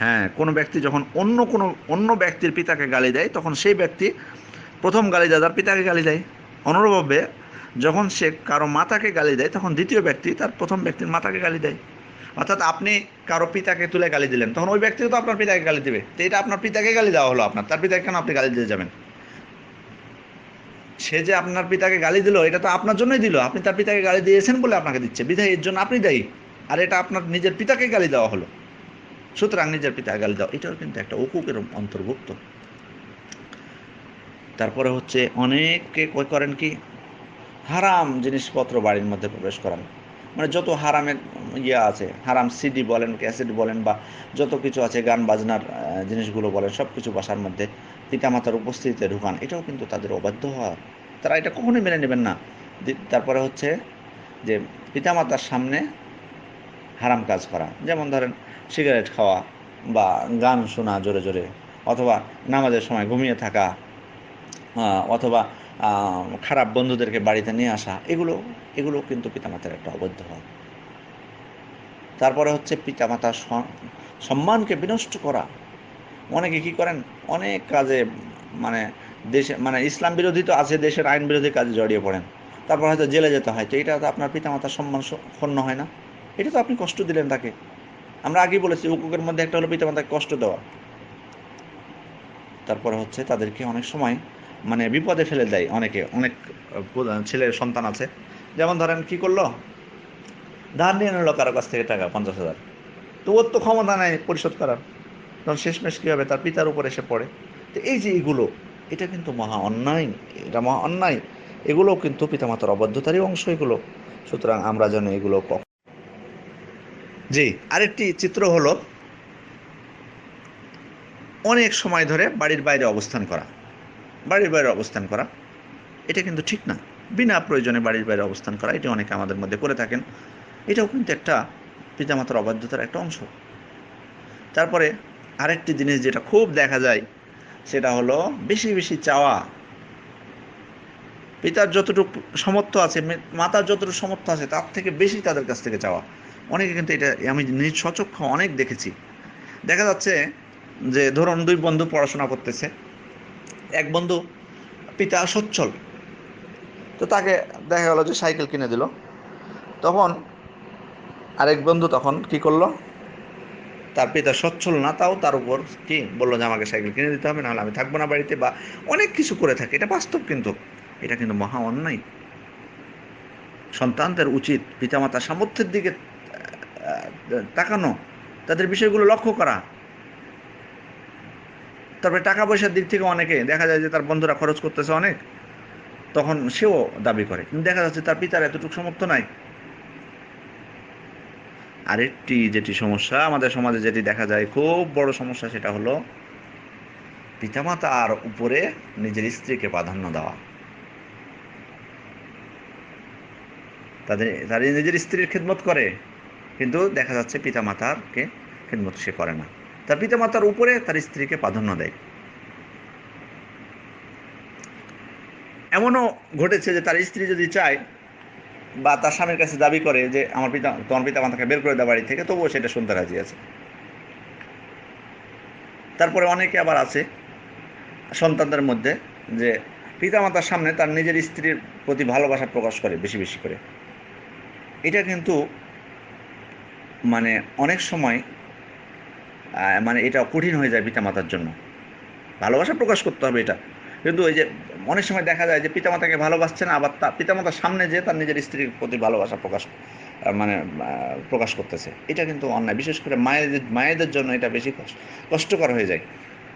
হ্যাঁ, কোনো ব্যক্তি যখন অন্য ব্যক্তির পিতাকে গালি দেয়, তখন সেই ব্যক্তি প্রথম গালিদাতার পিতাকে গালি দেয়। অনুরূপভাবে যখন সে কারো মাতাকে গালি দেয়, তখন দ্বিতীয় ব্যক্তি তার প্রথম ব্যক্তির মাতাকে গালি দেয়। অর্থাৎ আপনি কারো পিতাকে তুলে গালি দিলেন, তখন ওই ব্যক্তিও তো আপনার পিতাকে গালি দেবে। তো এটা আপনার পিতাকে গালি দেওয়া হলো, তার পিতাকে কেন আপনি গালি দিয়ে যাবেন? সে যে আপনার পিতাকে গালি দিল, এটা তো আপনার জন্যই দিল, আপনি তার পিতাকে গালি দিয়েছেন বলে আপনাকে দিচ্ছে, বিধায় এর জন্য আপনি দায়ী। আর এটা আপনার নিজের পিতাকে গালি দেওয়া হলো। সুতরাং নিজের পিতাকে গালি দেওয়া এটাও কিন্তু একটা উকুকের অন্তর্ভুক্ত। তারপরে হচ্ছে অনেকে করেন কি, হারাম জিনিসপত্র বাড়ির মধ্যে প্রবেশ করান। মানে যত হারামের আছে, হারাম সিডি বলেন, ক্যাসেট বলেন, বা যত কিছু আছে, গান বাজনার জিনিসগুলো বলেন, সব কিছু বাসার মধ্যে পিতামাতার উপস্থিতিতে ঢুকান, এটাও কিন্তু তাদের অবাধ্য হওয়া। তারা এটা কখনোই মেনে নেবেন না। তারপরে হচ্ছে যে পিতামাতার সামনে হারাম কাজ করা, যেমন ধরেন সিগারেট খাওয়া বা গান শোনা জোরে জোরে, অথবা নামাজের সময় ঘুমিয়ে থাকা, অথবা খারাপ বন্ধুদেরকে বাড়িতে নিয়ে আসা, এগুলো কিন্তু পিতামাতার একটা অবৈধ হওয়া। তারপরে হচ্ছে পিতামাতার সম্মানকে বিনষ্ট করা। অনেকে কি করেন, অনেক কাজে মানে দেশে মানে ইসলাম বিরোধী তো আছে, দেশের আইন বিরোধী কাজে জড়িয়ে পড়েন, তারপর হয়তো জেলে যেতে হয়। তো এটা তো আপনার পিতামাতার সম্মান ক্ষুণ্ণ হয় না? এটা তো আপনি কষ্ট দিলেন তাকে। আমরা আগেই বলেছি হুকুকের মধ্যে একটা হলো পিতামাতাকে কষ্ট দেওয়া। তারপরে হচ্ছে তাদেরকে অনেক সময় মানে বিপদে ফেলে দেয়। অনেক ছেলের সন্তান আছে, যেমন ধরেন কি করলো, ধার নিয়ে নিল কারো কাছ থেকে টাকা 50,000, তো ওর তো ক্ষমতা নেই পরিশোধ করার, তখন শেষমেশ কী হবে, তার পিতার উপর এসে পড়ে। তো এই যে এগুলো, এটা কিন্তু মহা অন্যায়, এটা মহা অন্যায়। এগুলোও কিন্তু পিতামাতার অবাধ্যতারই অংশ এগুলো। সুতরাং আমরা যেন এগুলো জি। আরেকটি চিত্র হলো অনেক সময় ধরে বাড়ির বাইরে অবস্থান করা, এটা কিন্তু ঠিক না। বিনা প্রয়োজনে বাড়ির বাইরে অবস্থান করা, এটা অনেকে আমাদের মধ্যে করে থাকেন। এটাও কিন্তু একটা পিতামাতার অবাধ্যতার একটা অংশ। তারপরে আরেকটি জিনিস যেটা খুব দেখা যায়, সেটা হলো বেশি বেশি চাওয়া। পিতার যতটুকু সামর্থ্য আছে, মাতার যতটুকু সামর্থ্য আছে, তার থেকে বেশি তাদের কাছ থেকে চাওয়া। অনেকে কিন্তু এটা আমি নিজ স্বচক্ষে অনেক দেখেছি। দেখা যাচ্ছে যে ধরুন দুই বন্ধু পড়াশোনা করতেছে, এক বন্ধু পিতা সচ্ছল, তো তাকে দেখা গেল যে সাইকেল কিনে দিল। তখন আরেক বন্ধু তখন কি করলো, তার পিতা সচ্ছল না, তাও তার উপর কি বললো যে আমাকে সাইকেল কিনে দিতে হবে, নাহলে আমি থাকবো না বাড়িতে, বা অনেক কিছু করে থাকে। এটা বাস্তব, কিন্তু এটা কিন্তু মহা অন্যায়। সন্তানদের উচিত পিতামাতার সামর্থ্যের দিকে তাকানো, তাদের বিষয়গুলো লক্ষ্য করা। তারপরে টাকা পয়সার দিক থেকে অনেকে দেখা যায় যে তার বন্ধুরা খরচ করতেছে অনেক, তখন সেও দাবি করে, কিন্তু দেখা যাচ্ছে তার পিতার এতটুকু সামর্থ্য নাই। আরেকটি যেটি সমস্যা আমাদের সমাজে যেটি দেখা যায় খুব বড় সমস্যা, সেটা হলো পিতামাতার উপরে নিজের স্ত্রীকে প্রাধান্য দেওয়া। তারা নিজের স্ত্রীর খেদমত করে, কিন্তু দেখা যাচ্ছে পিতামাতারকে খেদমত সে করে না। তার পিতামাতার উপরে তার স্ত্রীকে প্রাধান্য দেয়। এমনও ঘটেছে যে তার স্ত্রী যদি চায় বা তার স্বামীর কাছে দাবি করে যে তোমার পিতামাতাকে বের করে দেওয়া বাড়ি থেকে, তবুও সেটা শুনতে রাজি আছে। তারপরে অনেকে আবার আছে সন্তানদের মধ্যে যে পিতামাতার সামনে তার নিজের স্ত্রীর প্রতি ভালোবাসা প্রকাশ করে বেশি বেশি করে। এটা কিন্তু মানে অনেক সময় মানে এটা কঠিন হয়ে যায় পিতামাতার জন্য। ভালোবাসা প্রকাশ করতে হবে এটা, কিন্তু ওই যে অনেক সময় দেখা যায় যে পিতামাতাকে ভালোবাসছে না, আবার তার পিতামাতার সামনে যে তার নিজের স্ত্রীর প্রতি ভালোবাসা প্রকাশ করতেছে। এটা কিন্তু অন্যায়। বিশেষ করে মায়েদের জন্য এটা বেশি কষ্টকর হয়ে যায়।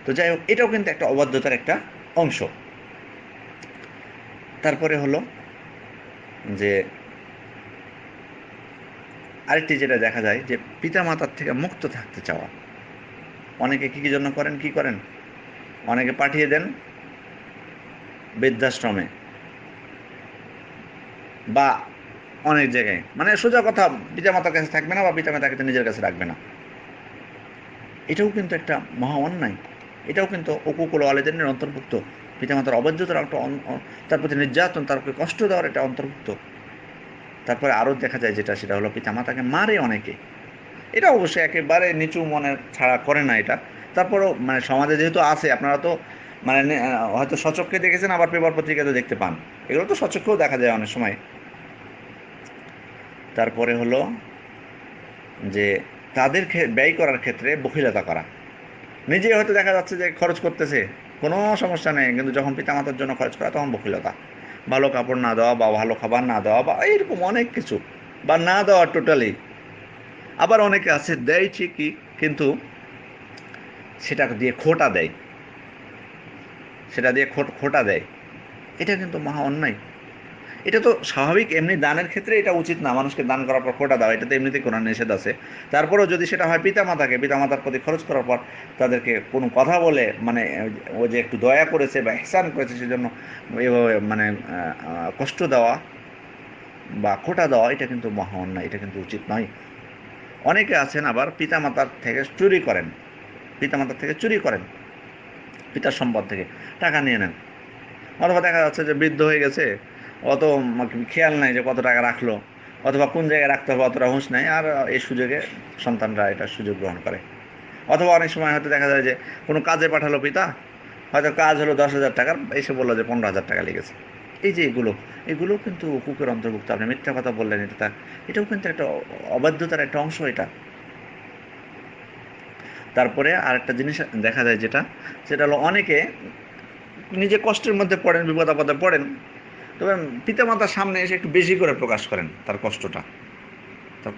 তো যাই হোক, এটাও কিন্তু একটা অবাধ্যতার একটা অংশ। তারপরে হলো যে আরেকটি যেটা দেখা যায় যে পিতামাতার থেকে মুক্ত থাকতে চাওয়া। অনেকে কি জন্য করেন, অনেকে পাঠিয়ে দেন বৃদ্ধাশ্রমে বা অনেক জায়গায়, মানে সোজা কথা, পিতামাতার কাছে থাকবে না বা পিতামাতাকে নিজের কাছে রাখবে না। এটাও কিন্তু একটা মহা অন্যায়। এটাও কিন্তু উকুকুল ওয়ালিদাইনের অন্তর্ভুক্ত। পিতামাতার অবাধ্যতার একটা, তার প্রতি নির্যাতন, তারপরে কষ্ট দেওয়ার এটা অন্তর্ভুক্ত। তারপরে আরও দেখা যায় সেটা হলো পিতামাতাকে মারে অনেকে। এটা অবশ্যই একেবারে নিচু মনের ছাড়া করে না এটা। তারপরেও মানে সমাজে যেহেতু আছে, আপনারা তো মানে হয়তো সচক্ষে দেখেছেন, আবার পেপার পত্রিকাতে দেখতে পান। এগুলো তো সচক্ষেও দেখা যায় অনেক সময়। তারপরে হলো যে তাদের ব্যয় করার ক্ষেত্রে বখিলতা করা। নিজে হয়তো দেখা যাচ্ছে যে খরচ করতেছে, কোনো সমস্যা নেই, কিন্তু যখন পিতামাতার জন্য খরচ করা তখন বখিলতা। ভালো কাপড় না দেওয়া বা ভালো খাবার না দেওয়া বা এইরকম অনেক কিছু, বা না দেওয়া টোটালি। আবার অনেকে আছে দেয় ঠিকই, কিন্তু সেটা দিয়ে খোটা দেয়, খোটা দেয়। এটা কিন্তু মহা অন্যায়। এটা তো স্বাভাবিক, এমনি দানের ক্ষেত্রে এটা উচিত না, মানুষকে দান করার পর খোটা দেওয়া, এটা তো এমনিতেই কোরআন নিষেধ আছে। তারপরেও যদি সেটা হয় পিতামাতার প্রতি খরচ করার পর তাদেরকে কোনো কথা বলে, মানে ও যে একটু দয়া করেছে বা ইহসান করেছে সেজন্য এভাবে মানে কষ্ট দেওয়া বা খোটা দেওয়া, এটা কিন্তু মহা অন্যায়, এটা কিন্তু উচিত নয়। অনেকে আছেন আবার পিতামাতার থেকে চুরি করেন, পিতার সম্পদ থেকে টাকা নিয়ে নেন। অথবা দেখা যাচ্ছে যে বৃদ্ধ হয়ে গেছে, অত খেয়াল নাই যে কত টাকা রাখলো, অথবা কোন জায়গায় রাখতে হবে অতটা হুঁশ নাই, আর এই সুযোগে সন্তানরা এটা সুযোগ গ্রহণ করে। অথবা অনেক সময় হয়তো দেখা যায় যে কোনো কাজে পাঠালো পিতা, হয়তো কাজ হলো 10,000 টাকার, এসে বললো যে 15,000 টাকা লেগেছে। এই যে এগুলো কিন্তু হুকুকের অন্তর্ভুক্ত। আপনি মিথ্যা কথা বললেন, এটাও কিন্তু একটা অবাধ্যতার একটা অংশ এটা। তারপরে আরেকটা জিনিস দেখা যায় সেটা হলো অনেকে নিজে কষ্টের মধ্যে পড়েন, বিপদ আপদে পড়েন, তবে পিতামাতার সামনে এসে একটু বেশি করে প্রকাশ করেন তার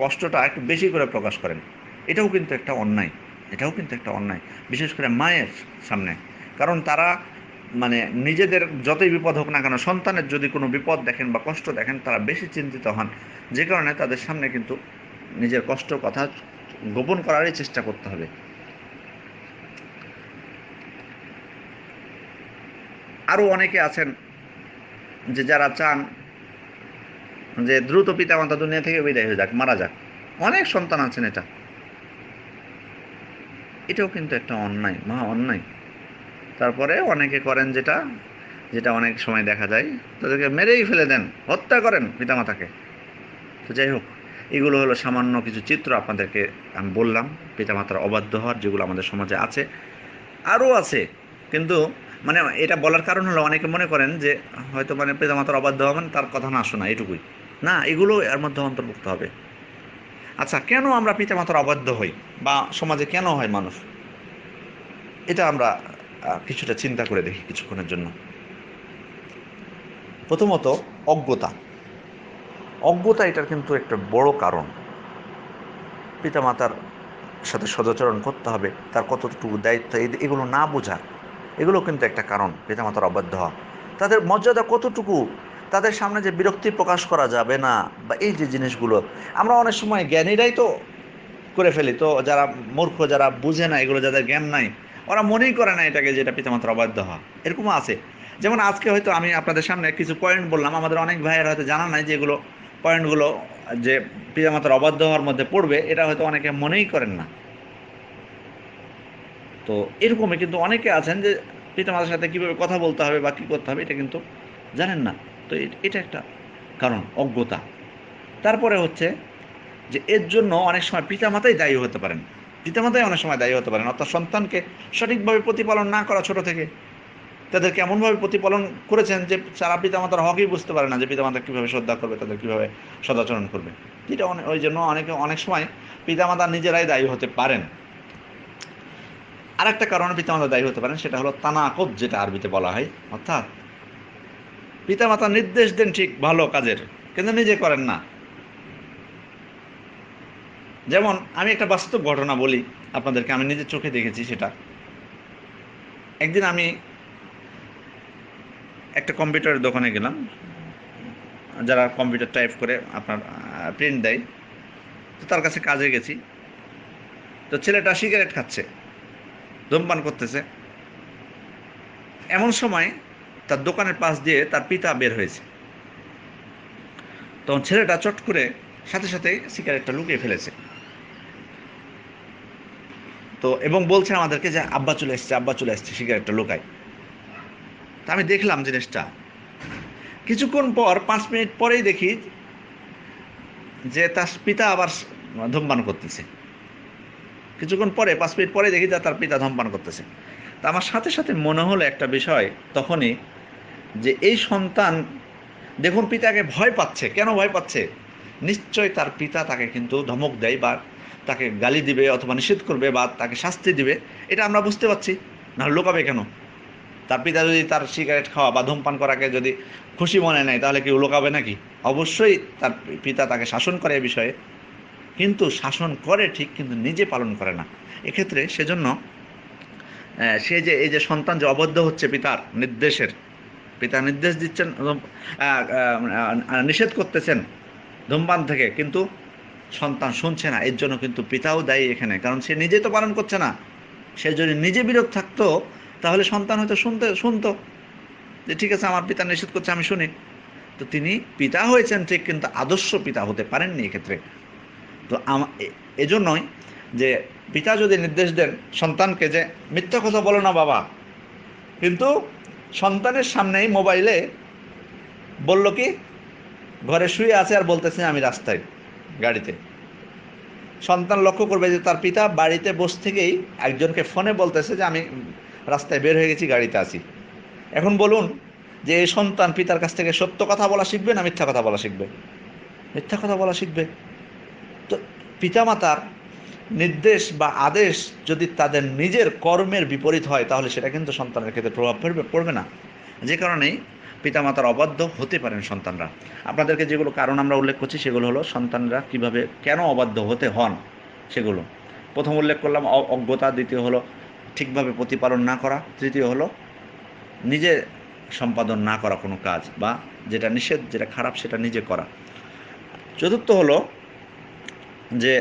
কষ্টটা একটু বেশি করে প্রকাশ করেন। এটাও কিন্তু একটা অন্যায়, বিশেষ করে মায়ের সামনে। কারণ তারা মানে নিজেদের যতই বিপদ হোক না কেন, সন্তানের যদি কোনো বিপদ দেখেন বা কষ্ট দেখেন, তারা বেশি চিন্তিত হন, যে কারণে তাদের সামনে কিন্তু নিজের কষ্ট কথা গোপন করারই চেষ্টা করতে হবে। আরও অনেকে আছেন যে যারা চান যে দ্রুত পিতামাতা দুনিয়া থেকে বিদায় হয়ে যাক, মারা যাক। অনেক সন্তান আছেন, এটাও কিন্তু একটা অন্যায়, মহা অন্যায়। তারপরে অনেকে করেন যেটা অনেক সময় দেখা যায়, তাদেরকে মেরেই ফেলে দেন, হত্যা করেন পিতামাতাকে। তো যাই হোক, এগুলো হলো সামান্য কিছু চিত্র আপনাদেরকে আমি বললাম পিতামাতার অবাধ্য হওয়ার, যেগুলো আমাদের সমাজে আছে। আরও আছে, কিন্তু মানে এটা বলার কারণ হলো অনেকে মনে করেন যে হয়তো মানে পিতামাতার অবাধ্য হওয়া মানে তার কথা না শোনা, এটুকুই না, এগুলো এর মধ্যে অন্তর্ভুক্ত হবে। আচ্ছা, কেন আমরা পিতামাতার অবাধ্য হই বা সমাজে কেন হয় মানুষ, এটা আমরা কিছুটা চিন্তা করে দেখি কিছুক্ষণের জন্য। প্রথমত, অজ্ঞতা। এটার কিন্তু একটা বড় কারণ। পিতামাতার সাথে সদাচরণ করতে হবে, তার কতটুকু দায়িত্ব, এগুলো না বোঝা, এগুলো কিন্তু একটা কারণ পিতামাতার অবাধ্য হওয়া। তাদের মর্যাদা কতটুকু, তাদের সামনে যে বিরক্তি প্রকাশ করা যাবে না, বা এই যে জিনিসগুলো আমরা অনেক সময় জ্ঞানীরাই তো করে ফেলি। তো যারা মূর্খ, যারা বুঝে না এগুলো, যাদের জ্ঞান নাই, ওরা মনেই করে না এটাকে যেটা পিতামাতার অবাধ্য হওয়া। এরকমও আছে। যেমন আজকে হয়তো আমি আপনাদের সামনে কিছু পয়েন্ট বললাম, আমাদের অনেক ভাইয়ের হয়তো জানা নাই যে এগুলো পয়েন্টগুলো যে পিতামাতার অবাধ্য হওয়ার মধ্যে পড়বে, এটা হয়তো অনেকে মনেই করেন না। তো এরকমই কিন্তু অনেকে আছেন যে পিতামাতার সাথে কীভাবে কথা বলতে হবে বা কী করতে হবে এটা কিন্তু জানেন না। তো এটা একটা কারণ, অজ্ঞতা। তারপরে হচ্ছে যে এর জন্য অনেক সময় পিতামাতাই দায়ী হতে পারেন। পিতামাতাই অনেক সময় দায়ী হতে পারেন, অর্থাৎ সন্তানকে সঠিকভাবে প্রতিপালন না করা ছোট থেকে। তাদেরকে এমনভাবে প্রতিপালন করেছেন যে সারা পিতামাতার হকই বুঝতে পারে না যে পিতামাতা কীভাবে শ্রদ্ধা করবে, তাদের কীভাবে সদাচরণ করবে। এটা ওই জন্য অনেক সময় পিতামাতা নিজেরাই দায়ী হতে পারেন। আরেকটা কারণে পিতামাতা দায়ী হতে পারেন, সেটা হলো তানাকুদ, যেটা আরবিতে বলা হয়। অর্থাৎ পিতামাতা নির্দেশ দেন ঠিক ভালো কাজের, কিন্তু নিজে করেন না। যেমন আমি একটা বাস্তব ঘটনা বলি আপনাদেরকে, আমি নিজের চোখে দেখেছি সেটা। একদিন আমি একটা কম্পিউটারের দোকানে গেলাম, যারা কম্পিউটার টাইপ করে আপনার প্রিন্ট দেয়, তো তার কাছে কাজে গেছি। তো ছেলেটা সিগারেট খাচ্ছে, ধূমপান করতেছে। এমন সময় তার দোকানের পাশ দিয়ে তার পিতা বের হয়েছে। তখন ছেলেটা চট করে সাথে সাথে সিগারেটটা লুকিয়ে ফেলেছে। তো এবং বলছে আমাদেরকে যে আব্বা চলে এসছে, আব্বা চলে এসছে, সিগারেটটা লুকায়। তা আমি দেখলাম জিনিসটা। কিছুক্ষণ পর 5 মিনিট পরেই দেখি যে তার পিতা আবার ধূমপান করতেছে। কিছুক্ষণ পরে 5 মিনিট পরে দেখি যে তার পিতা ধূমপান করতেছে। তা আমার সাথে সাথে মনে হলো একটা বিষয় তখনই, যে এই সন্তান দেখুন পিতাকে ভয় পাচ্ছে। কেন ভয় পাচ্ছে? নিশ্চয় তার পিতা তাকে কিন্তু ধমক দেয় বা তাকে গালি দিবে অথবা নিষেধ করবে বা তাকে শাস্তি দিবে, এটা আমরা বুঝতে পারছি। না লুকাবে কেন? তার পিতা যদি তার সিগারেট খাওয়া বা ধূমপান করাকে যদি খুশি মনে নেয়, তাহলে কি লুকাবে নাকি? অবশ্যই তার পিতা তাকে শাসন করে এ বিষয়ে, কিন্তু শাসন করে ঠিক, কিন্তু নিজে পালন করে না। এক্ষেত্রে সেজন্য সে যে এই যে সন্তান যে অবদ্ধ হচ্ছে পিতার নির্দেশের, পিতা নির্দেশ দিচ্ছেন, নিষেধ করতেছেন ধূমপান থেকে, কিন্তু সন্তান শুনছে না। এর জন্য কিন্তু পিতাও দায়ী এখানে, কারণ সে নিজে তো পালন করছে না। সে যদি নিজে বিরত থাকতো, তাহলে সন্তান হয়তো শুনতো যে ঠিক আছে আমার পিতা নিষেধ করছে, আমি শুনি। তো তিনি পিতা হয়েছেন ঠিক, কিন্তু আদর্শ পিতা হতে পারেননি এক্ষেত্রে। তো এজন্যই যে পিতা যদি নির্দেশ দেন সন্তানকে যে মিথ্যা কথা বলো না বাবা, কিন্তু সন্তানের সামনেই মোবাইলে বলল কি, ঘরে শুয়ে আছে আর বলতেছে আমি রাস্তায় গাড়িতে। সন্তান লক্ষ্য করবে যে তার পিতা বাড়িতে বসে থেকেই একজনকে ফোনে বলতেছে যে আমি রাস্তায় বের হয়ে গেছি, গাড়িতে আছি। এখন বলুন যে এই সন্তান পিতার কাছ থেকে সত্য কথা বলা শিখবে না মিথ্যা কথা বলা শিখবে? মিথ্যা কথা বলা শিখবে। তো পিতামাতার নির্দেশ বা আদেশ যদি তাদের নিজের কর্মের বিপরীত হয়, তাহলে সেটা কিন্তু সন্তানের ক্ষেত্রে প্রভাব পড়বে না। যে কারণেই পিতামাতার অবাধ্য হতে পারেন সন্তানরা। আপনাদেরকে যেগুলো কারণ আমরা উল্লেখ করছি সেগুলো হলো সন্তানরা কিভাবে কেন অবাধ্য হতে হন সেগুলো। প্রথম উল্লেখ করলাম অজ্ঞতা, দ্বিতীয় হলো ঠিকভাবে প্রতিপালন না করা, তৃতীয় হলো নিজে সম্পাদন না করা কোনো কাজ, বা যেটা নিষেধ, যেটা খারাপ সেটা নিজে করা। চতুর্থ হলো যে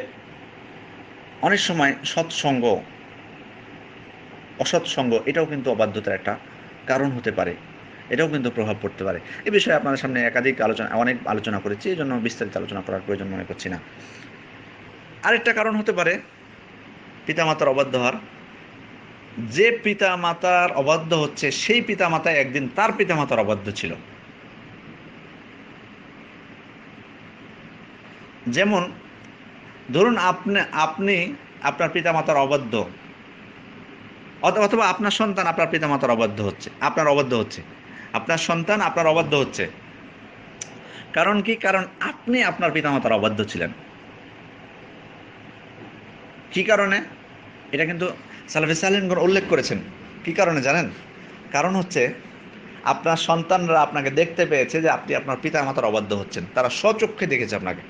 অনেক সময় সৎসঙ্গ, অসৎসঙ্গ এটাও কিন্তু অবাধ্যতার একটা কারণ হতে পারে, এটাও কিন্তু প্রভাব পড়তে পারে। এ বিষয়ে আপনাদের সামনে অনেক আলোচনা করেছি, এই জন্য বিস্তারিত আলোচনা করার প্রয়োজন মনে করছি না। আরেকটা কারণ হতে পারে পিতামাতার অবাধ্য হওয়ার, যে পিতামাতার অবাধ্য হচ্ছে সেই পিতামাতা একদিন তার পিতামাতার অবাধ্য ছিল। যেমন ধরুন আপনি আপনার পিতামাতার অবাধ্য, অথবা আপনার সন্তান আপনার পিতামাতার অবাধ্য হচ্ছে, আপনার সন্তান আপনার অবাধ্য হচ্ছে। কারণ কি? কারণ আপনি আপনার পিতামাতার অবাধ্য ছিলেন। কি কারণে? এটা কিন্তু সালাফে সালেহিনগণ উল্লেখ করেছেন। কি কারণে জানেন? কারণ হচ্ছে আপনার সন্তানরা আপনাকে দেখতে পেয়েছে যে আপনি আপনার পিতামাতার অবাধ্য হচ্ছেন। তারা স্বচক্ষে দেখেছে আপনাকে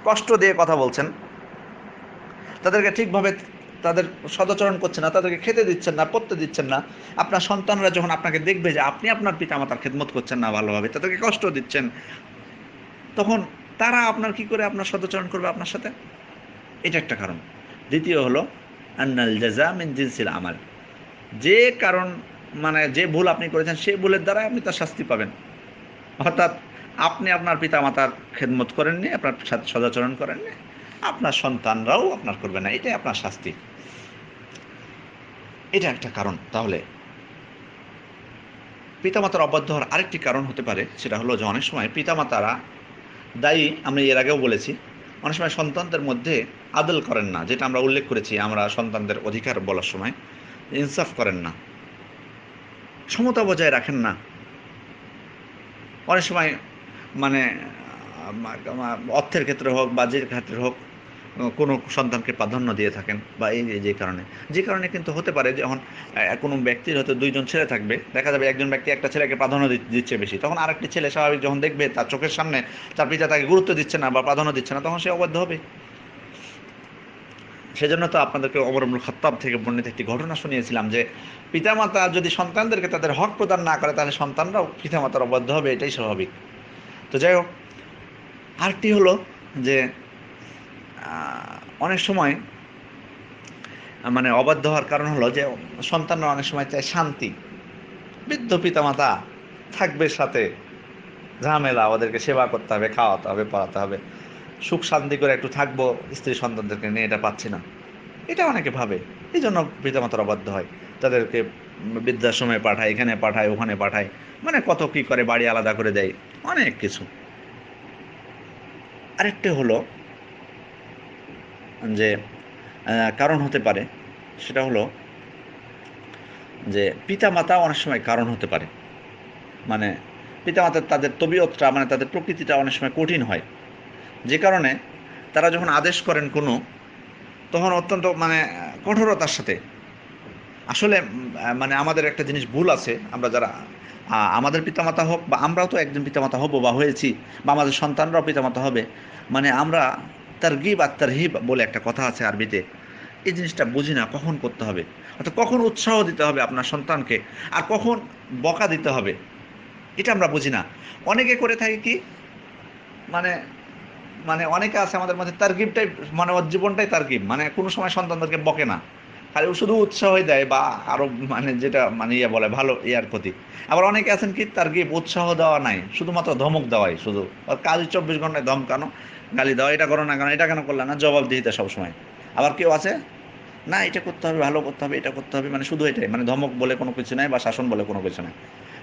কষ্ট দিয়ে কথা বলছেন, তাদেরকে ঠিকভাবে তাদের সদাচরণ করছেন না, তাদেরকে খেতে দিচ্ছেন না, পড়তে দিচ্ছেন না। আপনার সন্তানরা যখন আপনাকে দেখবে যে আপনি আপনার পিতামাতার খেদমত করছেন না ভালোভাবে, তাদেরকে কষ্ট দিচ্ছেন, তখন তারা আপনার কি করে আপনার সদাচরণ করবে আপনার সাথে? এটা একটা কারণ। দ্বিতীয় হলো আন্নাল জাযা মিন জিনসিল আমাল, যে কারণ যে ভুল আপনি করেছেন সেই ভুলের দ্বারা আপনি তার শাস্তি পাবেন। অর্থাৎ আপনি আপনার পিতামাতার খেদমত করেননি, আপনার সাথে সদাচরণ করেননি, আপনার সন্তানরাও আপনার করবে না, এটাই আপনার শাস্তি। এটা একটা কারণ। তাহলে পিতামাতার অবাধ্য হওয়ার আরেকটি কারণ হতে পারে, সেটা হলো যে অনেক সময় পিতামাতারা দায়ী, আমি এর আগেও বলেছি, অনেক সময় সন্তানদের মধ্যে আদল করেন না, যেটা আমরা উল্লেখ করেছি আমরা সন্তানদের অধিকার বলার সময়, ইনসাফ করেন না, সমতা বজায় রাখেন না। অনেক সময় মানে অর্থের ক্ষেত্রে হোক বা যে ক্ষেত্রে হোক কোনো সন্তানকে প্রাধান্য দিয়ে থাকেন, বা এই যে কারণে কিন্তু হতে পারে যখন কোনো ব্যক্তির হয়তো দুইজন ছেলে থাকবে, দেখা যাবে একজন ব্যক্তি একটা ছেলেকে প্রাধান্য দিচ্ছে বেশি, তখন আরেকটি ছেলে স্বাভাবিক যখন দেখবে তার চোখের সামনে তার পিতা তাকে গুরুত্ব দিচ্ছে না বা প্রাধান্য দিচ্ছে না, তখন সে অবাধ্য হবে। সেজন্য তো আপনাদেরকে ওমর ইবনুল খাত্তাব থেকে বর্ণিত একটি ঘটনা শুনিয়েছিলাম যে পিতামাতা যদি সন্তানদেরকে তাদের হক প্রদান না করে, তাহলে সন্তানরাও পিতামাতার অবাধ্য হবে, এটাই স্বাভাবিক। তো যাই হোক, আরেকটি হলো যে অনেক সময় মানে অবাধ্য হওয়ার কারণ হলো যে সন্তানরা অনেক সময় চায় শান্তি। বৃদ্ধ পিতামাতা থাকবে সাথে, ঝামেলা, ওদেরকে সেবা করতে হবে, খাওয়াতে হবে, পড়াতে হবে, সুখ শান্তি করে একটু থাকবো স্ত্রী সন্তানদেরকে নিয়ে, এটা পাচ্ছি না, এটা অনেকে ভাবে। এই জন্য পিতামাতার অবাধ্য হয়, তাদেরকে বৃদ্ধাশ্রমে পাঠায়, এখানে পাঠায়, ওখানে পাঠায়, মানে কত কি করে, বাড়ি আলাদা করে দেয়, অনেক কিছু। আরেকটি হলো যে কারণ হতে পারে, সেটা হলো যে পিতামাতা অনেক সময় কারণ হতে পারে। মানে পিতামাতার তাদের তবিয়তটা, মানে তাদের প্রকৃতিটা অনেক সময় কঠিন হয়, যে কারণে তারা যখন আদেশ করেন কোনো, তখন অত্যন্ত মানে কঠোরতার সাথে। আসলে মানে আমাদের একটা জিনিস ভুল আছে, আমরা যারা আমাদের পিতামাতা হোক বা আমরাও তো একজন পিতামাতা হব বা হয়েছি, বা আমাদের সন্তানরাও পিতামাতা হবে, মানে আমরা তারগিব আর তারহিব বলে একটা কথা আছে আরবিতে, এই জিনিসটা বুঝি না কখন করতে হবে, অর্থাৎ কখন উৎসাহ দিতে হবে আপনার সন্তানকে আর কখন বকা দিতে হবে, এটা আমরা বুঝি না। অনেকে করে থাকে কি, মানে মানে অনেকে আছে আমাদের মধ্যে তারগিবটাই, মানে ওর জীবনটাই তারগিব, মানে কোনো সময় সন্তানদেরকে বকে না, খালি শুধু উৎসাহই দেয়, বা আরো মানে যেটা মানে ইয়ে বলে ভালো ইয়ার ক্ষতি। আবার অনেকে আছেন কি তারগিব, উৎসাহ দেওয়া নাই, শুধুমাত্র ধমক দেওয়াই, শুধু আর কাজই 24 ঘন্টায় ধমকানো, গালি দেওয়া, এটা করো না কেন, এটা কেন করলে না, জবাবদিহিতা সবসময়। আবার কেউ আছে না, এটা করতে হবে, ভালো করতে হবে, এটা করতে হবে, মানে শুধু এটাই, মানে ধমক বলে কোনো কিছু নাই বা শাসন বলে কোনো কিছু নাই।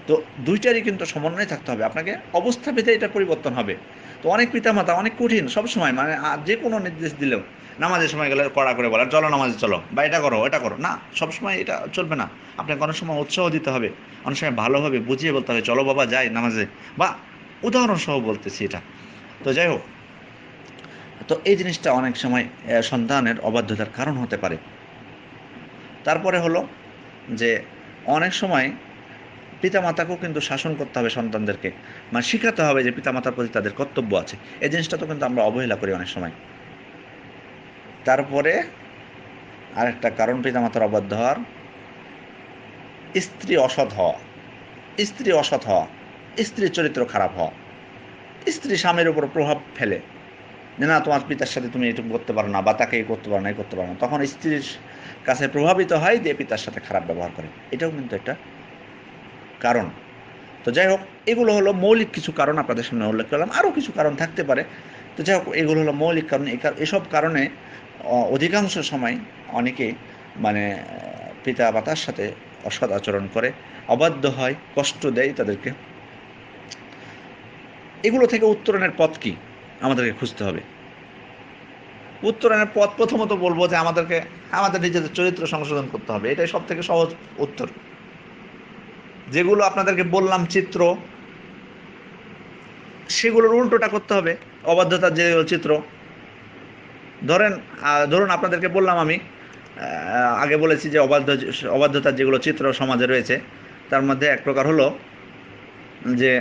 তো দুইটারই কিন্তু সমন্বয় থাকতে হবে, আপনাকে অবস্থা ভেদে এটা পরিবর্তন হবে। তো অনেক পিতামাতা অনেক কঠিন সবসময়, মানে যে কোনো নির্দেশ দিলেও, নামাজের সময় গেলে কড়া করে বলার, চলো নামাজে চলো, বা এটা করো এটা করো, না, সবসময় এটা চলবে না। আপনাকে অনেক সময় উৎসাহ দিতে হবে, অনেক সময় ভালোভাবে বুঝিয়ে বলতে হবে, চলো বাবা যাই নামাজে, বা উদাহরণসহ বলতেছি এটা। তো যাই হোক, তো এই জিনিসটা অনেক সময় সন্তানের অবাধ্যতার কারণ হতে পারে। তারপরে হলো যে অনেক সময় পিতামাতাকেও কিন্তু শাসন করতে হবে সন্তানদেরকে, মানে শেখাতে হবে যে পিতামাতার প্রতি তাদের কর্তব্য আছে। এই জিনিসটা তো কিন্তু আমরা অবহেলা করি অনেক সময়। তারপরে আরেকটা কারণ পিতামাতার অবাধ্য হওয়ার, স্ত্রী অসৎ হওয়া। স্ত্রী অসৎ হওয়া, স্ত্রীর চরিত্র খারাপ হওয়া, স্ত্রী স্বামীর উপর প্রভাব ফেলে যে না, তোমার পিতার সাথে তুমি এটুকু করতে পারো না, বা তাকে এই করতে পারো না, এই করতে পারো না, তখন স্ত্রীর কাছে প্রভাবিত হয় দিয়ে পিতার সাথে খারাপ ব্যবহার করে, এটাও কিন্তু একটা কারণ। তো যাই হোক, এগুলো হলো মৌলিক কিছু কারণ আপনাদের সামনে উল্লেখ করলাম, আরও কিছু কারণ থাকতে পারে। তো যাই হোক, এগুলো হলো মৌলিক কারণ। এসব কারণে অধিকাংশ সময় অনেকে মানে পিতা মাতার সাথে অসৎ আচরণ করে, অবাধ্য হয়, কষ্ট দেয় তাদেরকে। এগুলো থেকে উত্তরণের পথ কি আমাদেরকে খুঁজতে হবে। উত্তরণের পথ প্রথমত বলবো যে আমাদের নিজেদের চরিত্র সংশোধন করতে হবে, এটাই সব থেকে সহজ উত্তর। যেগুলো আপনাদেরকে বললাম চিত্র, সেগুলোর উল্টোটা করতে হবে। অবাধ্যতার যে চিত্র, ধরুন আপনাদেরকে বললাম আমি আগে বলেছি যে অবাধ্যতার যেগুলো চিত্র সমাজে রয়েছে, তার মধ্যে এক প্রকার হলো যে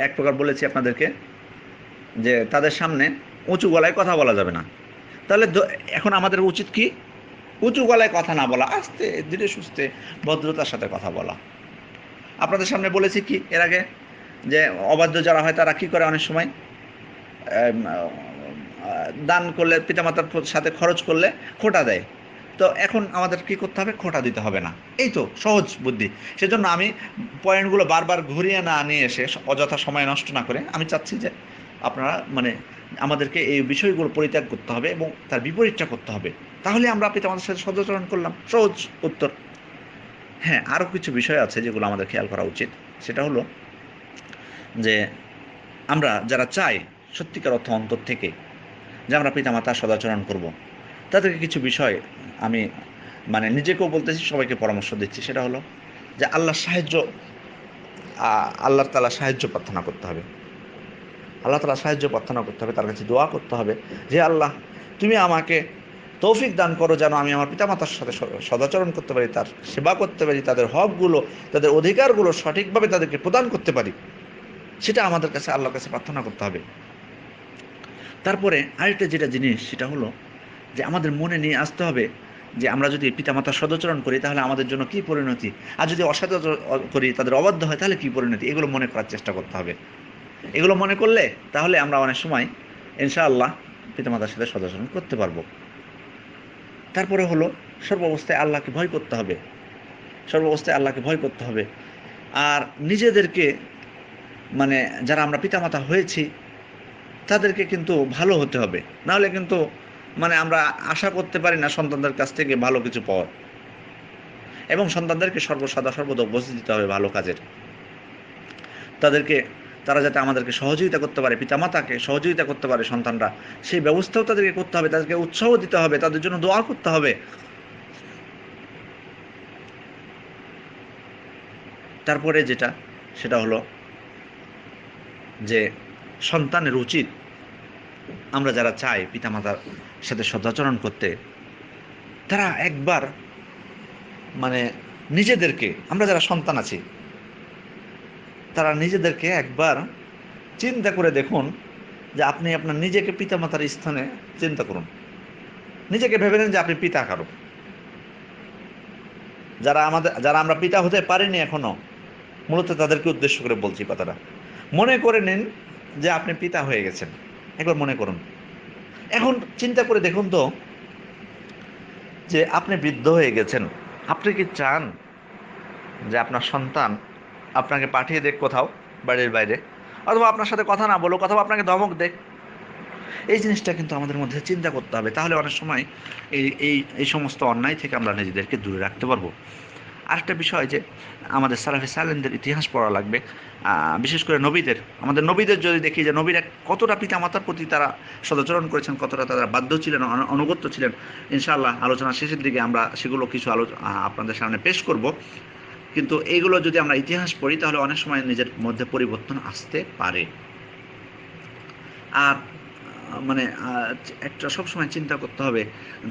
এক প্রকার বলেছি আপনাদেরকে যে তাদের সামনে উঁচু গলায় কথা বলা যাবে না। তাহলে এখন আমাদের উচিত কি, উঁচু গলায় কথা না বলা, আস্তে ধীরে সুস্থে ভদ্রতার সাথে কথা বলা। আপনাদের সামনে বলেছি কি এর আগে, যে অবাধ্য যারা হয় তারা কি করে, অনেক সময় দান করলে, পিতামাতার সাথে খরচ করলে খোঁটা দেয়। তো এখন আমাদের কি করতে হবে, খোঁটা দিতে হবে না। এই তো সহজ বুদ্ধি। সেজন্য আমি পয়েন্টগুলো বারবার ঘুরিয়ে না নিয়ে এসে অযথা সময় নষ্ট না করে, আমি চাচ্ছি যে আপনারা মানে আমাদেরকে এই বিষয়গুলো পরিত্যাগ করতে হবে এবং তার বিপরীতটা করতে হবে। তাহলে আমরা পিতামাতার সাথে সদাচরণ করলাম। সহজ উত্তর। হ্যাঁ, আরও কিছু বিষয় আছে যেগুলো আমাদের খেয়াল করা উচিত। সেটা হলো যে আমরা যারা চাই সত্যিকার অর্থ অন্তর থেকে যে আমরা পিতামাতার সদাচরণ করব, তাদেরকে কিছু বিষয় আমি মানে নিজেকেও বলতেছি, সবাইকে পরামর্শ দিচ্ছি। সেটা হলো যে আল্লাহ তাআলা সাহায্য প্রার্থনা করতে হবে। আল্লাহ তাআলা সাহায্য প্রার্থনা করতে হবে, তার কাছে দোয়া করতে হবে যে আল্লাহ, তুমি আমাকে তৌফিক দান করো যেন আমি আমার পিতামাতার সাথে সদাচরণ করতে পারি, তার সেবা করতে পারি, তাদের হকগুলো, তাদের অধিকারগুলো সঠিকভাবে তাদেরকে প্রদান করতে পারি। সেটা আমাদের কাছে আল্লাহর কাছে প্রার্থনা করতে হবে। তারপরে আরেকটা যেটা জিনিস, সেটা হলো যে আমাদের মনে নিয়ে আসতে হবে যে আমরা যদি পিতামাতার সদাচরণ করি তাহলে আমাদের জন্য কী পরিণতি, আর যদি অসদাচরণ করি, তাদের অবাধ্য হয়, তাহলে কী পরিণতি, এগুলো মনে করার চেষ্টা করতে হবে। এগুলো মনে করলে তাহলে আমরা অনেক সময় ইনশাআল্লাহ পিতামাতার সাথে সদাচরণ করতে পারবো। তারপরে হলো সর্বাবস্থায় আল্লাহকে ভয় করতে হবে। সর্বাবস্থায় আল্লাহকে ভয় করতে হবে। আর নিজেদেরকে মানে যারা আমরা পিতামাতা হয়েছি তাদেরকে কিন্তু ভালো হতে হবে। নাহলে কিন্তু মানে আমরা আশা করতে পারি না সন্তানদের কাছ থেকে ভালো কিছু পাওয়ার। এবং সন্তানদেরকে সর্বদা উপস্থিত দিতে হবে ভালো কাজের। তারা যাতে আমাদেরকে সহযোগিতা করতে পারে, পিতামাতাকে সহযোগিতা করতে পারে সন্তানরা, সেই ব্যবস্থাও তাদেরকে করতে হবে, তাদেরকে উৎসাহ দিতে হবে, তাদের জন্য দোয়া করতে হবে। তারপরে যেটা, সেটা হলো যে সন্তানের উচিত, আমরা যারা চাই পিতামাতার সাথে সদাচরণ করতে, তারা একবার মানে নিজেদেরকে, আমরা যারা সন্তান আছি তারা নিজেদেরকে একবার চিন্তা করে দেখুন যে আপনি আপনার নিজেকে পিতামাতার স্থানে চিন্তা করুন। নিজেকে ভেবে নেন যে আপনি পিতা কারো। যারা আমরা পিতা হতে পারিনি এখনো, মূলত তাদেরকে উদ্দেশ্য করে বলছি কথাটা। মনে করে নিন যে আপনি পিতা হয়ে গেছেন, একবার মনে করুন। এখন চিন্তা করে দেখুন তো যে আপনি বৃদ্ধ হয়ে গেছেন, আপনি কি চান যে আপনার সন্তান আপনাকে পাঠিয়ে দেখ কোথাও বাড়ির বাইরে, অথবা আপনার সাথে কথা না বলুক, অথবা আপনাকে ধমক দেখ? এই জিনিসটা কিন্তু আমাদের মধ্যে চিন্তা করতে হবে। তাহলে অনেক সময় এই এই এই সমস্ত অন্যায় থেকে আমরা নিজেদেরকে দূরে রাখতে পারবো। আরেকটা বিষয় যে আমাদের সালাফে সালেনদের ইতিহাস পড়া লাগবে, বিশেষ করে আমাদের নবীদের যদি দেখি যে নবীরা কতটা পিতামাতার প্রতি তারা সদাচরণ করেছেন, কতটা তারা বাধ্য ছিলেন, অনুগত্য ছিলেন। ইনশাআল্লাহ আলোচনার শেষের দিকে আমরা সেগুলো কিছু আপনাদের সামনে পেশ করব। কিন্তু এইগুলো যদি আমরা ইতিহাস পড়ি তাহলে অনেক সময় নিজের মধ্যে পরিবর্তন আসতে পারে। আর মানে একটা সবসময় চিন্তা করতে হবে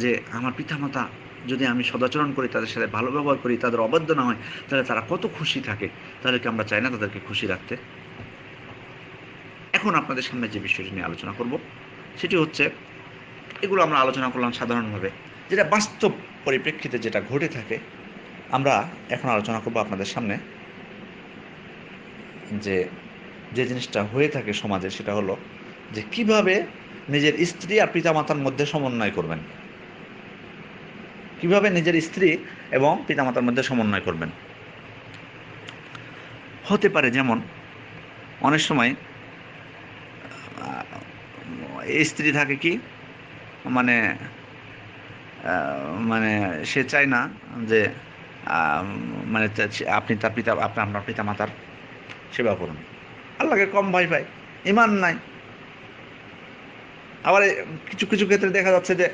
যে আমার পিতামাতা যদি আমি সদাচরণ করি, তাদের সাথে ভালো ব্যবহার করি, তাদের অবাধ্য না হয়, তাহলে তারা কত খুশি থাকে। তাদেরকে আমরা চাই না তাদেরকে খুশি রাখতে। এখন আপনাদের সামনে যে বিষয়টি নিয়ে আলোচনা করব সেটি হচ্ছে, এগুলো আমরা আলোচনা করলাম সাধারণভাবে, যেটা বাস্তব পরিপ্রেক্ষিতে যেটা ঘটে থাকে। আমরা এখন আলোচনা করব আপনাদের সামনে যে জিনিসটা হয়ে থাকে সমাজে, সেটা হলো যে কিভাবে নিজের স্ত্রী আর পিতামাতার মধ্যে সমন্বয় করবেন। কিভাবে নিজের স্ত্রী এবং পিতামাতার মধ্যে সমন্বয় করবেন। হতে পারে যেমন অনেক সময় স্ত্রী থাকে কি মানে মানে সে চায় না যে মানে আপনি আপনার পিতামাতার সেবা করুন। আল্লাহকে কম ভয় পায়, ঈমান নাই। আবার কিছু কিছু ক্ষেত্রে দেখা যাচ্ছে যে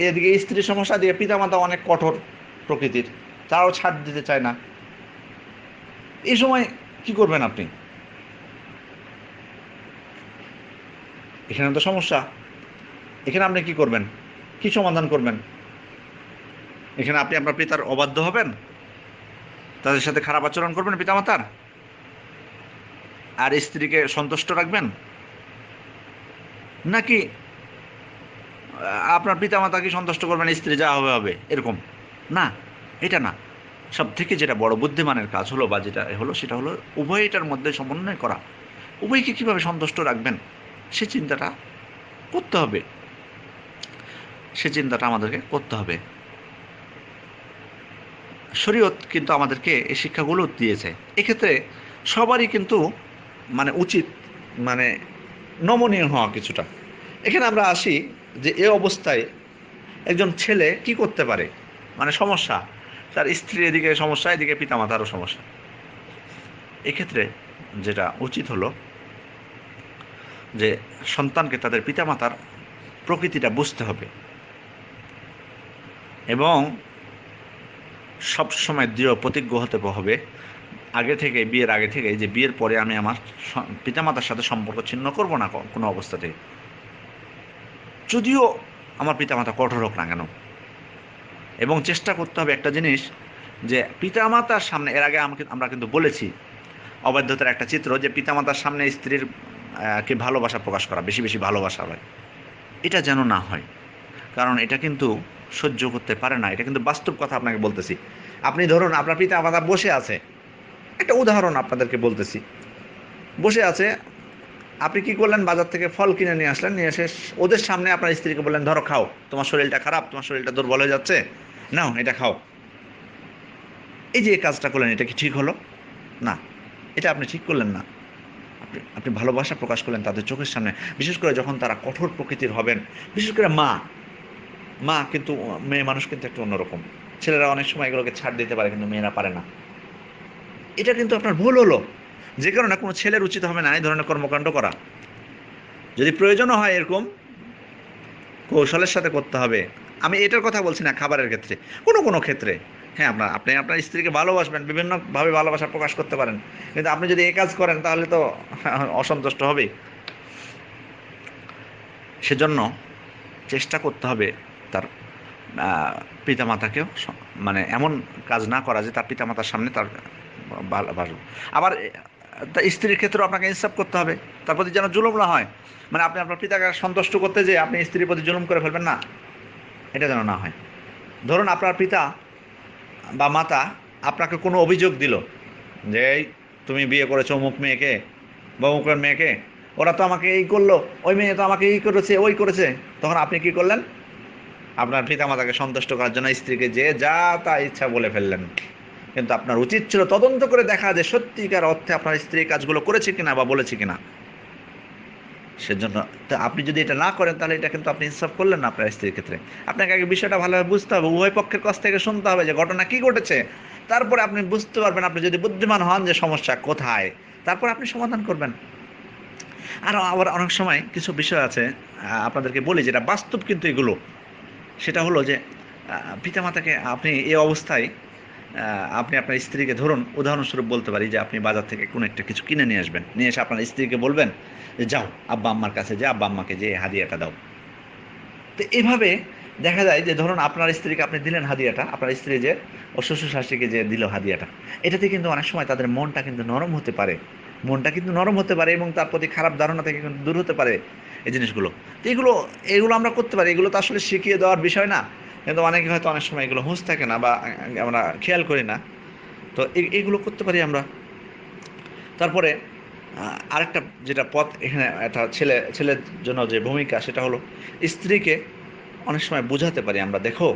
এদিকে স্ত্রীর সমস্যা, দিয়ে পিতামাতা অনেক কঠোর প্রকৃতির, তারাও ছাড় দিতে চায় না। এই সময় কি করবেন আপনি? এখানে তো সমস্যা। এখানে আপনি কি করবেন? কি সমাধান করবেন? এখানে আপনি আপনার পিতার অবাধ্য হবেন, তাদের সাথে খারাপ আচরণ করবেন পিতামাতার, আর স্ত্রীকে সন্তুষ্ট রাখবেন, নাকি আপনার পিতামাতাকে সন্তুষ্ট করবেন, স্ত্রী যা হবে হবে এরকম? না, এটা না। সব থেকে যেটা বড় বুদ্ধিমানের কাজ হলো, বা যেটা হলো, সেটা হলো উভয়টার মধ্যে সমন্বয় করা। উভয়কে কীভাবে সন্তুষ্ট রাখবেন সে চিন্তাটা করতে হবে। আমাদেরকে করতে হবে। শরীয়ত কিন্তু আমাদেরকে এই শিক্ষাগুলো দিয়েছে। এক্ষেত্রে সবারই কিন্তু মানে উচিত মানে নমনীয় হওয়া কিছুটা। এখানে আমরা আসি যে এ অবস্থায় একজন ছেলে কি করতে পারে, মানে সমস্যা, তার স্ত্রীর এদিকে সমস্যা, এদিকে পিতামাতারও সমস্যা। এক্ষেত্রে যেটা উচিত হলো যে সন্তানকে তাদের পিতামাতার প্রকৃতিটা বুঝতে হবে এবং সবসময় দৃঢ় প্রতিজ্ঞ হতে হবে আগে থেকে, বিয়ের আগে থেকে, যে বিয়ের পরে আমি আমার পিতামাতার সাথে সম্পর্ক ছিন্ন করব না কোনো অবস্থাতেই, যদিও আমার পিতামাতা কঠোর হোক না কেন। এবং চেষ্টা করতে হবে একটা জিনিস, যে পিতামাতার সামনে, এর আগে আমরা কিন্তু বলেছি অবাধ্যতার একটা চিত্র, যে পিতামাতার সামনে স্ত্রীর কে ভালোবাসা প্রকাশ করা, বেশি বেশি ভালোবাসা হয়, এটা যেন না হয়। কারণ এটা কিন্তু সহ্য করতে পারে না। এটা কিন্তু বাস্তব কথা আপনাকে বলতেছি। আপনি ধরুন আপনার পিতামাতা বসে আছে, একটা উদাহরণ আপনাদেরকে বলতেছি, বসে আছে, আপনি কি করলেন, বাজার থেকে ফল কিনে নিয়ে আসলেন, নিয়ে এসে ওদের সামনে আপনার স্ত্রীকে বললেন, ধরো খাও, তোমার শরীরটা খারাপ, তোমার শরীরটা দুর্বল হয়ে যাচ্ছে, নাও এটা খাও। এই যে এই কাজটা করলেন, এটা কি ঠিক হলো? না, এটা আপনি ঠিক করলেন না। আপনি ভালোবাসা প্রকাশ করলেন তাদের চোখের সামনে, বিশেষ করে যখন তারা কঠোর প্রকৃতির হবেন। বিশেষ করে মা কিন্তু, মেয়ে মানুষ কিন্তু একটু অন্যরকম। ছেলেরা অনেক সময় এগুলোকে ছাড় দিতে পারে, কিন্তু মেয়েরা পারে না। এটা কিন্তু আপনার ভুল হলো, যে কারণে কোনো ছেলের উচিত হবে না এই ধরনের কর্মকাণ্ড করা। যদি প্রয়োজনও হয় এরকম কৌশলের সাথে করতে হবে। আমি এটার কথা বলছি না খাবারের ক্ষেত্রে, কোনো ক্ষেত্রে। হ্যাঁ, আপনি আপনার স্ত্রীকে ভালোবাসবেন, বিভিন্নভাবে ভালোবাসা প্রকাশ করতে পারেন, কিন্তু আপনি যদি এই কাজ করেন তাহলে তো অসন্তুষ্ট হবেই। সেজন্য চেষ্টা করতে হবে তার পিতামাতাকেও মানে এমন কাজ না করা যে তার পিতামাতার সামনে তার ভালোবাসা। আবার তার স্ত্রীর ক্ষেত্রেও আপনাকে ইনসাফ করতে হবে, তার প্রতি যেন জুলুম না হয়। মানে আপনি আপনার পিতাকে সন্তুষ্ট করতে যে আপনি স্ত্রীর প্রতি জুলুম করে ফেলবেন না, এটা যেন না হয়। ধরুন আপনার পিতা বা মাতা আপনাকে কোনো অভিযোগ দিল যে এই তুমি বিয়ে করেছো অমুক মেয়েকে বা অমুকের মেয়েকে, ওরা তো আমাকে এই করলো, ওই মেয়ে তো আমাকে এই করেছে, ওই করেছে। তখন আপনি কি করলেন? আপনার পিতামাতাকে সন্তুষ্ট করার জন্য স্ত্রীকে যে যা তা ইচ্ছা বলে ফেললেন। কিন্তু আপনার উচিত ছিল তদন্ত করে দেখা যে সত্যিকার অর্থে আপনার স্ত্রী কাজগুলো করেছে কিনা বা বলেছে কিনা। সেজন্য তো আপনি যদি এটা না করেন তাহলে এটা কিন্তু আপনি ইনসাফ করলেন না আপনার স্ত্রীর ক্ষেত্রে। আপনাকে আগে বিষয়টা ভালোভাবে বুঝতে হবে, উভয় পক্ষের কাছ থেকে শুনতে হবে যে ঘটনা কি ঘটেছে, তারপরে আপনি বুঝতে পারবেন, আপনি যদি বুদ্ধিমান হন যে সমস্যা কোথায়, তারপর আপনি সমাধান করবেন। আর আবার অনেক সময় কিছু বিষয় আছে আপনাদেরকে বলি যেটা বাস্তব, কিন্তু এগুলো, সেটা হলো যে পিতামাতাকে আপনি এই অবস্থায় আপনি আপনার স্ত্রীকে, ধরুন উদাহরণস্বরূপ বলতে পারি যে আপনি বাজার থেকে কোনো একটা কিছু কিনে নিয়ে আসবেন, নিয়ে এসে আপনার স্ত্রীকে বলবেন যে যাও আব্বা আম্মার কাছে, যে আব্বা আম্মাকে যে হাদিয়াটা দাও। তো এভাবে দেখা যায় যে ধরুন আপনার স্ত্রীকে আপনি দিলেন হাদিয়াটা, আপনার স্ত্রী যে ও শ্বশুর শাশুড়িকে যে দিল হাদিয়াটা, এটাতে কিন্তু অনেক সময় তাদের মনটা কিন্তু নরম হতে পারে, এবং তার প্রতি খারাপ ধারণা থেকে কিন্তু দূর হতে পারে এই জিনিসগুলো। তো এগুলো আমরা করতে পারি, এগুলো তো আসলে শিখিয়ে দেওয়ার বিষয় না, কিন্তু অনেকে হয়তো অনেক সময় এগুলো হুঁশ থাকে না বা আমরা খেয়াল করি না। তো এগুলো করতে পারি আমরা। তারপরে আরেকটা যেটা পথ এখানে, একটা ছেলের জন্য যে ভূমিকা, সেটা হলো স্ত্রীকে অনেক সময় বোঝাতে পারি আমরা, দেখো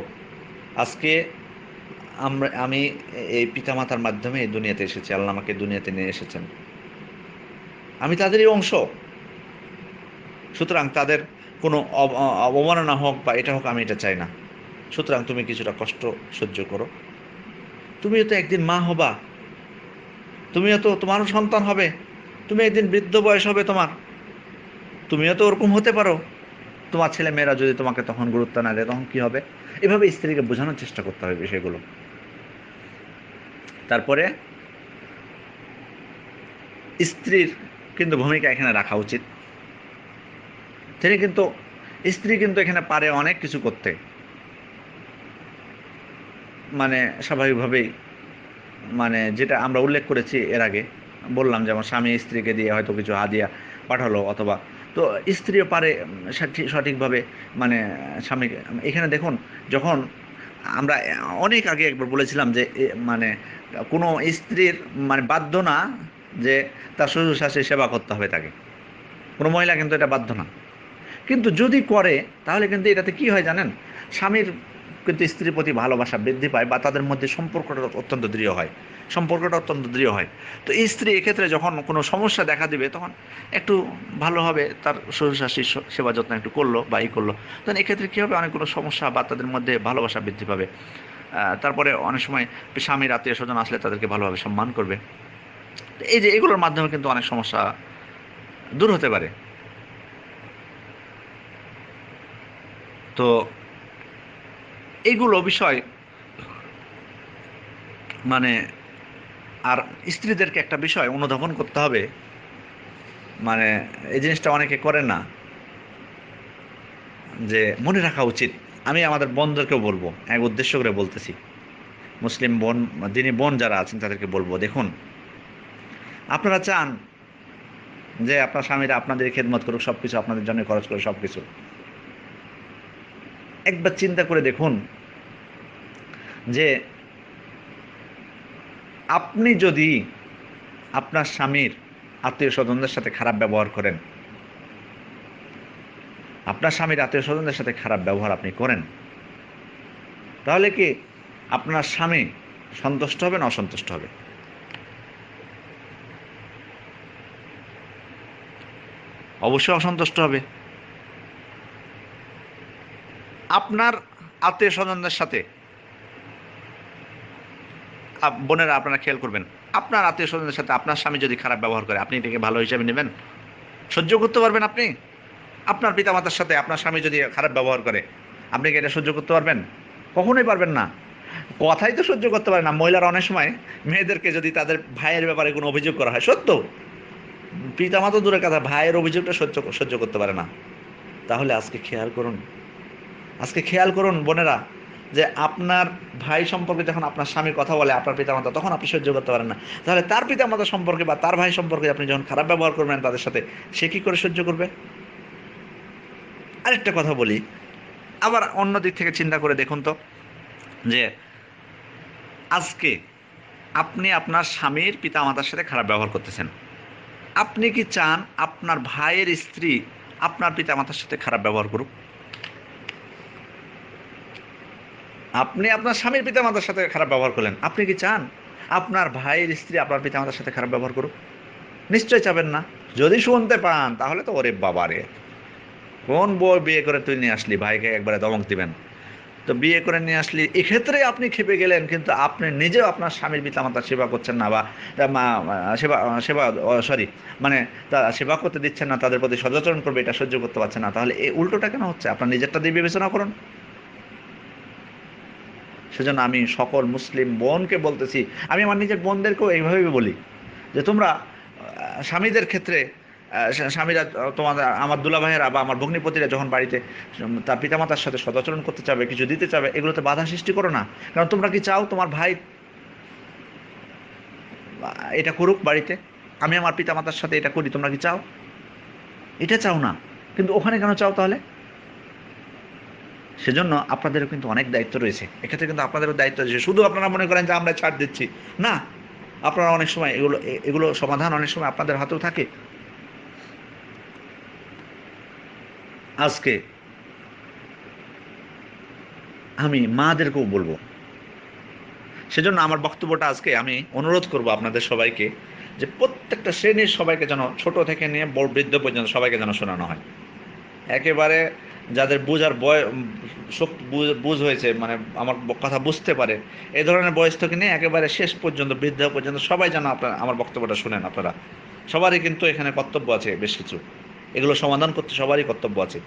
আজকে আমি এই পিতামাতার মাধ্যমে এই দুনিয়াতে এসেছি, আল্লাহ আমাকে দুনিয়াতে নিয়ে এসেছেন, আমি তাদেরই অংশ, সুতরাং তাদের কোনো অবমাননা হোক বা এটা হোক, আমি এটা চাই না। সুতরাং তুমি কিছুটা কষ্ট সহ্য করো, তুমিও তো একদিন মা হবা, তুমিও তো, তোমারও সন্তান হবে, তুমি একদিন বৃদ্ধ বয়স হবে তোমার, তুমিও তো ওরকম হতে পারো, তোমার ছেলে মেয়েরা যদি তোমাকে তখন গুরুত্ব না দেয় তখন কি হবে। এভাবে স্ত্রীকে বোঝানোর চেষ্টা করতে হবে বিষয়গুলো। তারপরে স্ত্রীর কিন্তু ভূমিকা এখানে রাখা উচিত। স্ত্রী কিন্তু এখানে পারে অনেক কিছু করতে, মানে স্বাভাবিকভাবেই, মানে যেটা আমরা উল্লেখ করেছি এর আগে, বললাম যেমন স্বামী স্ত্রীকে দিয়ে হয়তো কিছু হাদিয়া পাঠালো, অথবা তো স্ত্রীও পারে সঠিকভাবে, মানে স্বামী, এখানে দেখুন, যখন আমরা অনেক আগে একবার বলেছিলাম যে মানে কোনো স্ত্রীর মানে বাধ্য না যে তার শ্বশুর শাশুড়ি সেবা করতে হবে তাকে, কোনো মহিলা কিন্তু এটা বাধ্য না, কিন্তু যদি করে তাহলে কিন্তু এটাতে কি হয় জানেন, স্বামীর কিন্তু স্ত্রীর প্রতি ভালোবাসা বৃদ্ধি পায় বা তাদের মধ্যে সম্পর্কটা অত্যন্ত দৃঢ় হয়। সম্পর্কটা অত্যন্ত দৃঢ় হয়। তো স্ত্রী এক্ষেত্রে যখন কোনো সমস্যা দেখা দিবে তখন একটু ভালোভাবে তার শ্বশুর শাশুড়ির সেবা যত্ন একটু করলো বা করলো, তখন এক্ষেত্রে কী হবে, অনেক কোনো সমস্যা বা তাদের মধ্যে ভালোবাসা বৃদ্ধি পাবে। তারপরে অনেক সময় স্বামীর আত্মীয় স্বজন আসলে তাদেরকে ভালোভাবে সম্মান করবে। তো এই যে এগুলোর মাধ্যমে কিন্তু অনেক সমস্যা দূর হতে পারে। তো এইগুলো বিষয় মানে, আর স্ত্রীদেরকে একটা বিষয় অনুধাবন করতে হবে, মানে এই জিনিসটা অনেকে করে না, যে মনে রাখা উচিত। আমি আমাদের বোনদেরকেও বলবো, এক উদ্দেশ্য করে বলতেছি, মুসলিম বোন, দিনী বোন যারা আছেন তাদেরকে বলবো, দেখুন আপনারা চান যে আপনার স্বামীরা আপনাদের খেদমত করুক, সব কিছু আপনাদের জন্য খরচ করে সব কিছু, একবার চিন্তা করে দেখুন যে আপনি যদি আপনার স্বামীর আত্মীয় স্বজনদের সাথে খারাপ ব্যবহার করেন, আপনার স্বামীর আত্মীয় স্বজনদের সাথে খারাপ ব্যবহার আপনি করেন, তাহলে কি আপনার স্বামী সন্তুষ্ট হবে না অসন্তুষ্ট হবে? অবশ্যই অসন্তুষ্ট হবে। আপনার আত্মীয় স্বজনদের সাথে, বোনেরা আপনারা খেয়াল করবেন, আপনার আত্মীয় স্বজনদের সাথে আপনার স্বামী যদি খারাপ ব্যবহার করে, আপনি এটাকে ভালো হিসাবে নেবেন? সহ্য করতে পারবেন আপনি? আপনার পিতামাতার সাথে আপনার স্বামী যদি খারাপ ব্যবহার করে, আপনি কি এটা সহ্য করতে পারবেন? কখনোই পারবেন না। কথাই তো সহ্য করতে পারে না। মহিলারা অনেক সময় মেয়েদেরকে যদি তাদের ভাইয়ের ব্যাপারে কোনো অভিযোগ করা হয়, সত্য, পিতামাতা দূরের কথা, ভাইয়ের অভিযোগটা সহ্য করতে পারে না। তাহলে আজকে খেয়াল করুন বোনেরা, যে আপনার ভাই সম্পর্কে যখন আপনার স্বামী কথা বলে আপনার পিতামাতা, তখন আপনি সহ্য করতে পারেন না, তাহলে তার পিতামাতা সম্পর্কে বা তার ভাই সম্পর্কে আপনি যখন খারাপ ব্যবহার করবেন তাদের সাথে, সে কি করে সহ্য করবে? আরেকটা কথা বলি, আবার অন্য দিক থেকে চিন্তা করে দেখুন তো, যে আজকে আপনি আপনার স্বামীর পিতামাতার সাথে খারাপ ব্যবহার করতেছেন, আপনি কি চান আপনার ভাইয়ের স্ত্রী আপনার পিতামাতার সাথে খারাপ ব্যবহার করুক? আপনি আপনার স্বামীর পিতামাতার সাথে খারাপ ব্যবহার করলেন, আপনি কি চান আপনার ভাইয়ের স্ত্রী আপনার পিতামাতার সাথে খারাপ ব্যবহার করুক? নিশ্চয় চাবেন না। যদি শুনতে পান তাহলে তো ওরে বাবা রে, কোন বউ বিয়ে করে তুই নিয়ে আসলি, ভাইকে একবারে দমক দিবেন। তো বিয়ে করে নিয়ে আসলি, এক্ষেত্রে আপনি খেপে গেলেন, কিন্তু আপনি নিজেও আপনার স্বামীর পিতামাতার সেবা করছেন না, বা সেবা সেবা সরি মানে তা সেবা করতে দিচ্ছেন না, তাদের প্রতি সদাচরণ করবে এটা সহ্য করতে পারছেন না, তাহলে এই উল্টোটা কেন হচ্ছে? আপনার নিজেরটা দিয়ে বিবেচনা করুন। সেজন্য আমি সকল মুসলিম বোনকে বলতেছি, আমি আমার নিজের বোনদেরকেও এইভাবেই বলি, যে তোমরা স্বামীদের ক্ষেত্রে, স্বামীরা তোমাদের, আমার দুলাভাইয়েরা বা আমার ভগ্নিপতিরা যখন বাড়িতে তার পিতামাতার সাথে সদাচরণ করতে চাবে, কিছু দিতে চাবে, এগুলোতে বাধা সৃষ্টি করো না। কারণ তোমরা কি চাও তোমার ভাই এটা করুক বাড়িতে? আমি আমার পিতামাতার সাথে এটা করি, তোমরা কি চাও? এটা চাও না, কিন্তু ওখানে কেন চাও তাহলে? সেজন্য আপনাদেরও কিন্তু অনেক দায়িত্ব রয়েছে এক্ষেত্রে, কিন্তু আপনাদেরও দায়িত্ব রয়েছে। শুধু আপনারা মনে করেন যে আমরা ছাড় দিচ্ছি না, আপনারা অনেক সময় এগুলো সমাধান অনেক সময় আপনাদের হাতেও থাকে। আজকে আমি মাদেরকেও বলবো, সেজন্য আমার বক্তব্যটা আজকে আমি অনুরোধ করব আপনাদের সবাইকে, যে প্রত্যেকটা শ্রেণীর সবাইকে যেন, ছোট থেকে নিয়ে বড় বৃদ্ধ পর্যন্ত সবাইকে যেন শোনানো হয়। একেবারে যাদের বুঝার বুঝ হয়েছে, মানে আমার কথা বুঝতে পারে, এই ধরনের বয়স থেকে নিয়ে একেবারে শেষ পর্যন্ত, বৃদ্ধ পর্যন্ত সবাই যেন আমার বক্তব্যটা শুনেন। আপনারা সবারই কিন্তু এখানে কর্তব্য আছে বেশ কিছু, এগুলো সমাধান করতে সবারই কর্তব্য আছে।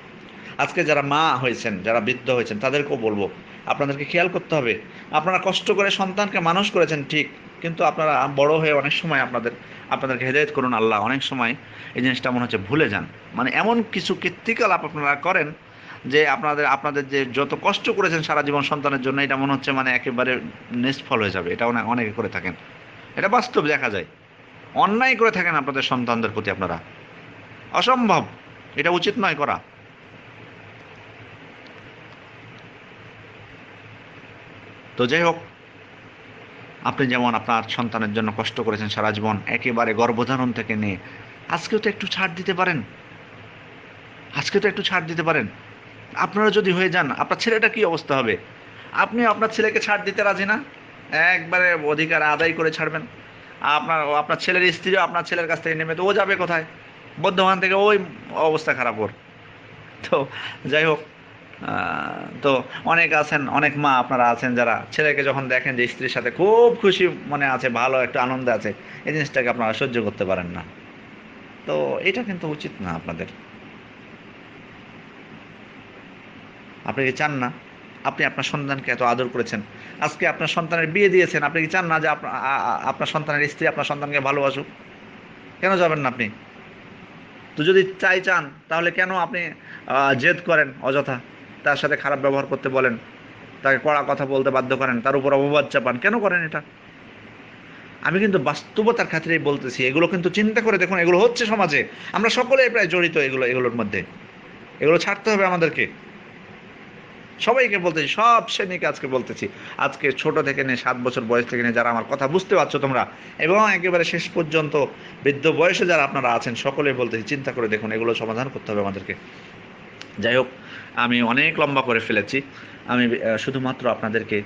আজকে যারা মা হয়েছেন, যারা বৃদ্ধ হয়েছেন, তাদেরকেও বলবো, আপনাদেরকে খেয়াল করতে হবে। আপনারা কষ্ট করে সন্তানকে মানুষ করেছেন ঠিক, কিন্তু আপনারা বড় হয়ে অনেক সময় আপনাদেরকে হেদায়েত করুন আল্লাহ, অনেক সময় এই জিনিসটা মনে হচ্ছে ভুলে যান। মানে এমন কিছু কীর্তিকলাপ আপনারা করেন যে আপনাদের যে যত কষ্ট করেছেন সারা জীবন সন্তানের জন্য, এটা মনে হচ্ছে মানে একেবারে নিষ্ফল হয়ে যাবে। এটা অনেকে করে থাকেন, এটা বাস্তব দেখা যায়। অন্যায় করে থাকেন আপনাদের সন্তানদের প্রতি আপনারা, অসম্ভব, এটা উচিত নয় করা। তো যাই হোক, আপনি যেমন আপনার সন্তানের জন্য কষ্ট করেছেন সারা জীবন, একেবারে গর্ভধারণ থেকে নিয়ে, আজকেও তো একটু ছাড় দিতে পারেন। আপনারা যদি হয়ে যান, আপনার ছেলেটা কি অবস্থা হবে? আপনি আপনার ছেলেকে ছাড় দিতে রাজি না? একবারে অধিকার আদায় করে ছাড়বেন। আপনার ছেলের স্ত্রীও আপনার ছেলের কাছ থেকে নেমে, তো ও যাবে কোথায়? বর্ধমান থেকে ওই অবস্থা খারাপ ওর। তো যাই হোক, তো অনেক আছেন, অনেক মা আপনারা আছেন যারা ছেলেকে যখন দেখেন যে স্ত্রীর সাথে খুব খুশি মনে আছে, ভালো একটা আনন্দ আছে, এই জিনিসটাকে আপনারা সহ্য করতে পারেন না। তো এটা কিন্তু উচিত না আপনাদের। আপনি কি চান না আপনি আপনার সন্তানকে এত আদর করেছেন, আজকে আপনার সন্তানের বিয়ে দিয়েছেন, আপনি কি চান না যে আপনার সন্তানের স্ত্রী আপনার সন্তানকে ভালোবাসুক? কেন যাবেন না আপনি? তো যদি চান তাহলে কেন আপনি জেদ করেন অযথা, তার সাথে খারাপ ব্যবহার করতে বলেন, তাকে কড়া কথা বলতে বাধ্য করেন, তার উপর অপবাদ চাপান, কেন করেন এটা? আমি কিন্তু বাস্তবতার খাতিরেই বলতেছি, এগুলো কিন্তু চিন্তা করে দেখুন, এগুলো হচ্ছে সমাজে, আমরা সকলেই প্রায় জড়িত এগুলোর মধ্যে। এগুলো ছাড়তে হবে আমাদেরকে। সবাইকে বলতেছি, সব শ্রেণীকে আজকে বলতেছি, আজকে ছোট থেকে নিয়ে 7 বছর বয়স থেকে নিয়ে যারা আমার কথা বুঝতে পারছো তোমরা, এবং একেবারে শেষ পর্যন্ত বৃদ্ধ বয়সে যারা আপনারা আছেন, সকলেই বলতেছি চিন্তা করে দেখুন, এগুলো সমাধান করতে হবে আমাদেরকে। যাই হোক, আমি অনেক লম্বা করে ফেলেছি। আমি শুধুমাত্র আপনাদেরকে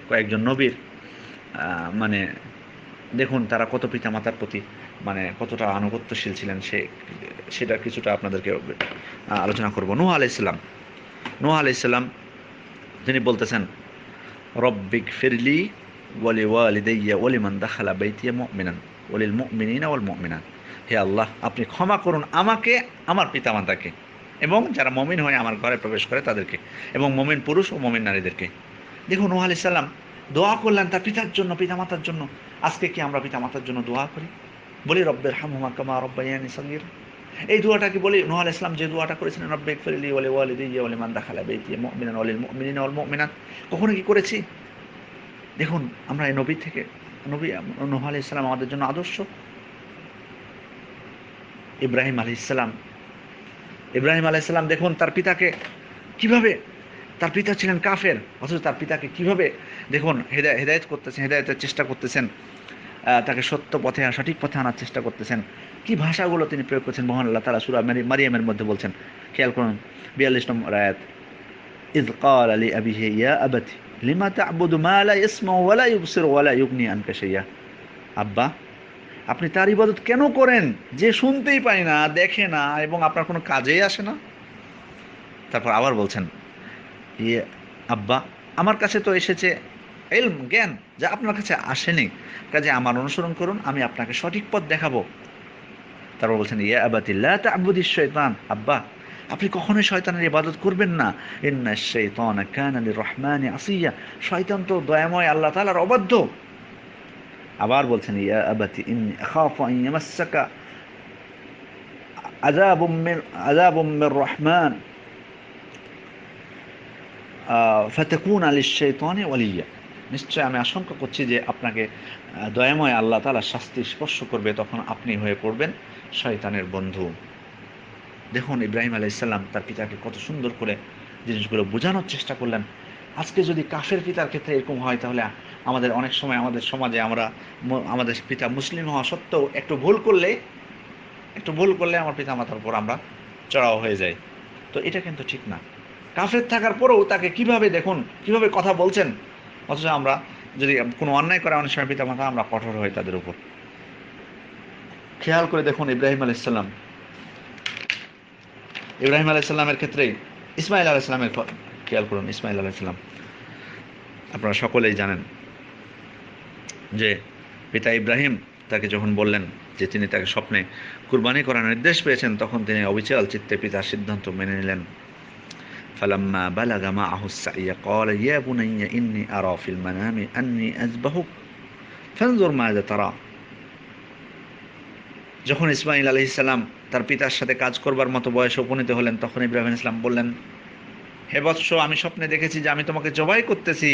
কয়েকজন নবীর মানে দেখুন তারা কত পিতামাতার প্রতি মানে কতটা আনুগত্যশীল ছিলেন, সেটা কিছুটা আপনাদেরকে আলোচনা করব। নূহ আলাইহিস সালাম, তিনি বলতেছেন, রব্বিক ফিরলি ওয়ালি ওয়ালিদাইয়া ওয়ালিমান দাখালা বাইতিয়া মুমিনান ওয়ালিল মুমিনিনা ওয়াল মুমিনাত। হে আল্লাহ, আপনি ক্ষমা করুন আমাকে, আমার পিতামাতাকে, এবং যারা মমিন হয়ে আমার ঘরে প্রবেশ করে তাদেরকে, এবং মমিন পুরুষ ও মমিন নারীদেরকে। দেখুন নূহ আলাইহিস সালাম দোয়া করলেন তার পিতার জন্য, পিতামাতার জন্য। আজকে কি আমরা পিতামাতার জন্য দোয়া করি? বলি রব্বির হামহুমা কামা রাব্বায়ানি সগীরা? এই দোয়াটা কি বলি? নূহ আলাইহিস সালাম যে দোয়াটা করেছিলেন, রব্বিক ফিরলি ওয়ালি ওয়ালিদাইয়া ওয়ালিমান দাখালা বাইতিয়া মুমিনান ওয়ালিল মুমিনিনা ওয়াল মুমিনাত, কখনো কি করেছি? দেখুন আমরা এই নবী নূহ আলাইহিস সালাম আমাদের জন্য আদর্শ। ইব্রাহিম আলাইহিস সালাম দেখুন তার পিতাকে কিভাবে, তার পিতা ছিলেন কাফের, অথচ তার পিতাকে কিভাবে দেখুন হেদায়েত করতেছেন, হেদায়েতের চেষ্টা করতেছেন, তাকে সত্য পথে সঠিক পথে আনার চেষ্টা করতেছেন। কি ভাষাগুলো তিনি প্রয়োগ করছেন, মহান আল্লাহ তাআলা সূরা মারিয়ামের মধ্যে বলছেন, খেয়াল করুন 42 নম্বর আয়াত, ইয ক্বালা লিআবিহি ইয়া আবাতি লিমা তা'বুদু মা লা ইয়াসমাউ ওয়া লা ইবসিরু ওয়া লা ইউগনি আনকা শাইয়্যা। আব্বা, আপনি তার ইবাদত কেন করেন যে শুনতেই পায় না, দেখে না, এবং আপনার কোনো কাজেই আসে না? তারপর আবার বলছেন, ইয়ে আব্বা, আমার কাছে তো এসেছে ইলম, জ্ঞান, যা আপনার কাছে আসেনি, কাজে আমার অনুসরণ করুন, আমি আপনাকে সঠিক পথ দেখাবো। তারপর বলছেন, ইয়া আবাতি লা তা'বুদিশ শাইতান, আব্বা আপনি কখনোই শয়তানের ইবাদত করবেন না, ইন্নাশ শাইতানা কানা লির-রহমানি আসিয়া, শয়তান তো দয়াময় আল্লাহ তাআলার অবাধ্য। আবার বলছেন, ইয়া আবাতি ইন্নী আখাফু আন ইয়ামাসসাকা আযাবুম মির রহমান ফাতাকুনা লিশ-শাইতানি ওয়ালিয়্যা, নিশ্চয় আমি আশঙ্কা করছি যে আপনাকে দয়াময় আল্লাহ তাআলা শাস্তি স্পর্শ করবে, তখন আপনি হয়ে পড়বেন শয়তানের বন্ধু। দেখুন ইব্রাহিম আলাইহিস সালাম তার পিতাকে কত সুন্দর করে জিনিসগুলো বোঝানোর চেষ্টা করলেন। আজকে যদি কাফের পিতার ক্ষেত্রে এরকম হয়, তাহলে আমাদের অনেক সময় আমাদের সমাজে আমরা আমাদের পিতা মুসলিম হওয়া সত্ত্বেও একটু ভুল করলে আমার পিতা মাতার উপর আমরা চড়াও হয়ে যাই। তো এটা কিন্তু ঠিক না। কাফের থাকার পরেও তাকে কিভাবে কথা বলছেন, অথচ আমরা যদি কোনো অন্যায় করে অনেক সময় পিতা মাতা আমরা কঠোর হই তাদের উপর। খেয়াল করে দেখুন ইব্রাহিম আলাইহিস সালামের ক্ষেত্রে ইসমাইল আলাইহিস সালামের খেয়াল করুন। ইসমাইল আলাইহিস সালাম আপনারা সকলেই জানেন যে পিতা ইব্রাহিম তাকে যখন বললেন যে তিনি তাকে স্বপ্নে কুরবানি করার নির্দেশ পেয়েছেন, তখন তিনি অবিচল চিত্তে পিতার সিদ্ধান্ত মেনে নিলেন। ফালাম্মা বালাগা মাআহু সাইয়া ক্বালা ইয়া বুনাইয়া ইন্নী আরা ফিল মানামি আন্নী আযবাহুক ফানজুর মাযা তারা। যখন ইসমাইল আলাইহিস সালাম তার পিতার সাথে কাজ করবার মতো বয়সে উপনীত হলেন, তখন ইব্রাহিম আলাইহিস সালাম বললেন, হে বৎস, আমি স্বপ্নে দেখেছি যে আমি তোমাকে জবাই করতেছি,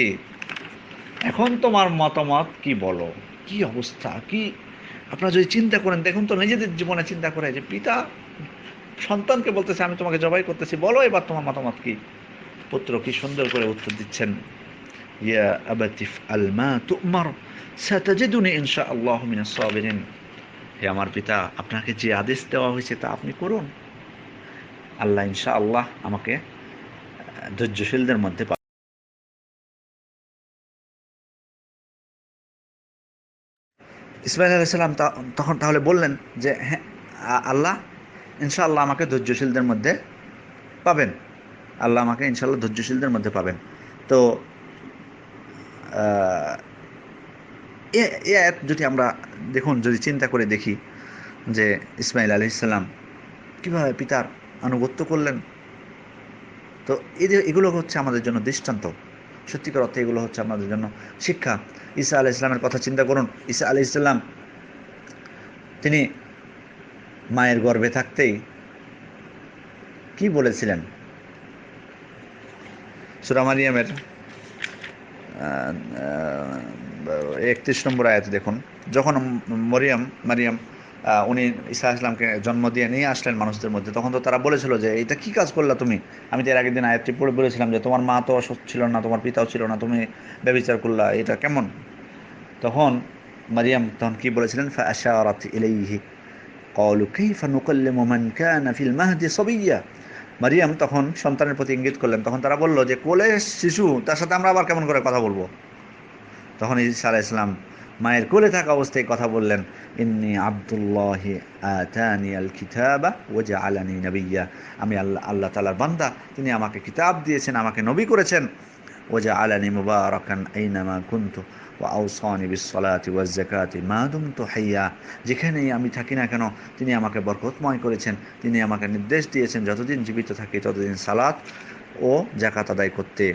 এখন তোমার মতামত কি বলো? কি অবস্থা, কি আপনারা যদি চিন্তা করেন, দেখুন তো নিজেদের জীবনে চিন্তা করে যে পিতা সন্তানকে বলতেছে আমি তোমাকে জবাই করতেছি, বলো এবার তোমার মতামত কি? পুত্র কি সুন্দর করে উত্তর দিচ্ছেন, ইয়া আবাতি ইফআল মা তু'মার সাতাজিদুনি ইনশাআল্লাহু মিনাস সাবিরিন। হে আমার পিতা, আপনাকে যে আদেশ দেওয়া হয়েছে তা আপনি করুন, আল্লাহ ইনশাআল্লাহ আমাকে ধৈর্যশীলদের মধ্যে ইসমাইল আলাইহিস সালাম তখন তাহলে বললেন যে হ্যাঁ, আল্লাহ ইনশাআল্লাহ আমাকে ধৈর্যশীলদের মধ্যে পাবেন, আল্লাহ আমাকে ইনশাআল্লাহ ধৈর্যশীলদের মধ্যে পাবেন। তো আহ, এ আয়াত যদি আমরা দেখুন, যদি চিন্তা করে দেখি যে ইসমাইল আলাইহিস সালাম কীভাবে পিতার আনুগত্য করলেন, তো এগুলো হচ্ছে আমাদের জন্য দৃষ্টান্ত। সত্যিকার অর্থে এগুলো হচ্ছে আমাদের জন্য শিক্ষা। ঈসা আলাইহিস সালামের কথা চিন্তা করুন। ঈসা আলাইহিস সালাম তিনি মায়ের গর্ভে থাকতেই কি বলেছিলেন? সূরা মারিয়ামের 31 নম্বর আয়াতে দেখুন, যখন মারিয়াম উনি ঈসা আলাইহিস সালামকে জন্ম দিয়ে নিয়ে আসলেন মানুষদের মধ্যে, তখন তো তারা বলেছিল যে এটা কি কাজ করলা তুমি? আমি তো এর আগের দিন আয়াতটি পড়ে বলেছিলাম যে তোমার মা তো অসুস্থ ছিল না, তোমার পিতাও ছিল না, তুমি ব্যভিচার করলা, এটা কেমন? তখন মারিয়াম তখন কি বলেছিলেন? ফাআশারাত ইলাইহি ক্বালু কাইফা নুকাল্লিমু মান কানা ফিল মাহদি সাবিয়্যা। মারিয়াম তখন সন্তানের প্রতি ইঙ্গিত করলেন। তখন তারা বলল যে কোলে শিশু, তার সাথে আমরা আবার কেমন করে কথা বলবো? তখন ঈসা আলাইহিস সালাম মায়ের কোলে থাকা অবস্থায় কথা বললেন, ইন্নী আব্দুল্লাহি আতানিয়াল কিতাবা ওয়া জাআলানি নাবিয়্যা। আমি আল্লাহ তাআলার বান্দা, তিনি আমাকে কিতাব দিয়েছেন, আমাকে নবী করেছেন। ওয়া জাআলানি মুবারাকান আইনামা কুনতু ওয়া আওসানি বিস সালাতি ওয়াজ যাকাতি মা দুমতু হাইয়্যা। যেখানেই আমি থাকি না কেন তিনি আমাকে বরকতময় করেছেন, তিনি আমাকে নির্দেশ দিয়েছেন যতদিন জীবিত থাকি ততদিন সালাত ও যাকাত আদায় করতে।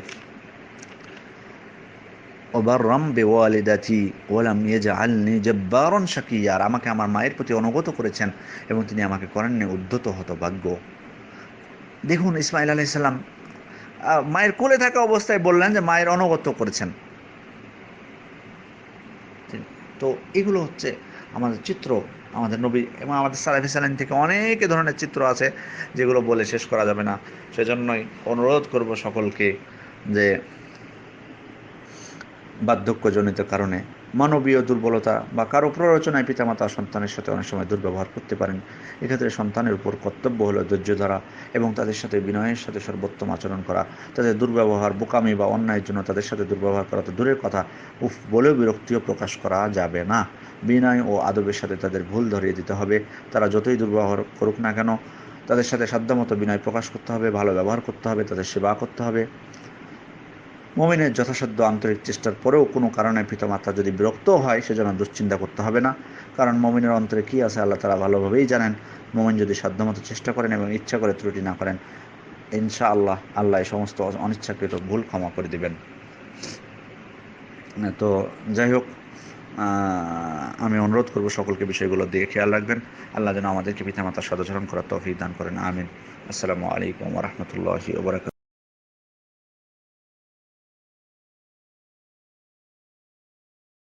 ওবাররাম বিওয়ালিদাতি ওয়ালাম ইয়াজআলনি জাব্বারান শাকিয়্যা। আর আমাকে আমার মায়ের প্রতি অনুগত করেছেন এবং তিনি আমাকে করেননি উদ্ধত হতভাগ্য। দেখুন ইসমাইল আলাইহিস সালাম মায়ের কোলে থাকা অবস্থায় বললেন যে মায়ের অনুগত করেছেন। তো এগুলো হচ্ছে আমাদের চিত্র, আমাদের নবী এবং আমাদের সালাফি সালাম থেকে অনেক ধরনের চিত্র আছে যেগুলো বলে শেষ করা যাবে না। সেজন্যই অনুরোধ করব সকলকে যে বার্ধক্যজনিত কারণে, মানবীয় দুর্বলতা বা কারো প্ররোচনায় পিতামাতা সন্তানের সাথে অনেক সময় দুর্ব্যবহার করতে পারেন। এক্ষেত্রে সন্তানের উপর কর্তব্য হলো ধৈর্য ধরা এবং তাদের সাথে বিনয়ের সাথে সর্বোত্তম আচরণ করা। তাদের দুর্ব্যবহার, বোকামি বা অন্যায়ের জন্য তাদের সাথে দুর্ব্যবহার করা তো দূরের কথা, বলেও বিরক্তিও প্রকাশ করা যাবে না। বিনয় ও আদবের সাথে তাদের ভুল ধরিয়ে দিতে হবে। তারা যতই দুর্ব্যবহার করুক না কেন তাদের সাথে সাধ্যমতো বিনয় প্রকাশ করতে হবে, ভালো ব্যবহার করতে হবে, তাদের সেবা করতে হবে। মুমিনের যথাসাধ্য আন্তরিক চেষ্টার পরেও কোনো কারণে পিতামাতা যদি বিরক্ত হয় সেজন্য দুশ্চিন্তা করতে হবে না, কারণ মুমিনের অন্তরে কী আছে আল্লাহ তাআলা ভালোভাবেই জানেন। মুমিন যদি সাধ্যমতো চেষ্টা করেন এবং ইচ্ছা করে ত্রুটি না করেন, ইনশাআল্লাহ আল্লাহ এই সমস্ত অনিচ্ছাকৃত ভুল ক্ষমা করে দিবেন। তো যাই হোক, আমি অনুরোধ করব সকলকে বিষয়গুলো দিয়ে খেয়াল রাখবেন। আল্লাহ যেন আমাদেরকে পিতামাতার সদাচরণ করার তৌফিক দান করেন। আমিন। আসসালামু আলাইকুম ওয়া রাহমাতুল্লাহি ওয়া বারাকাতুহু।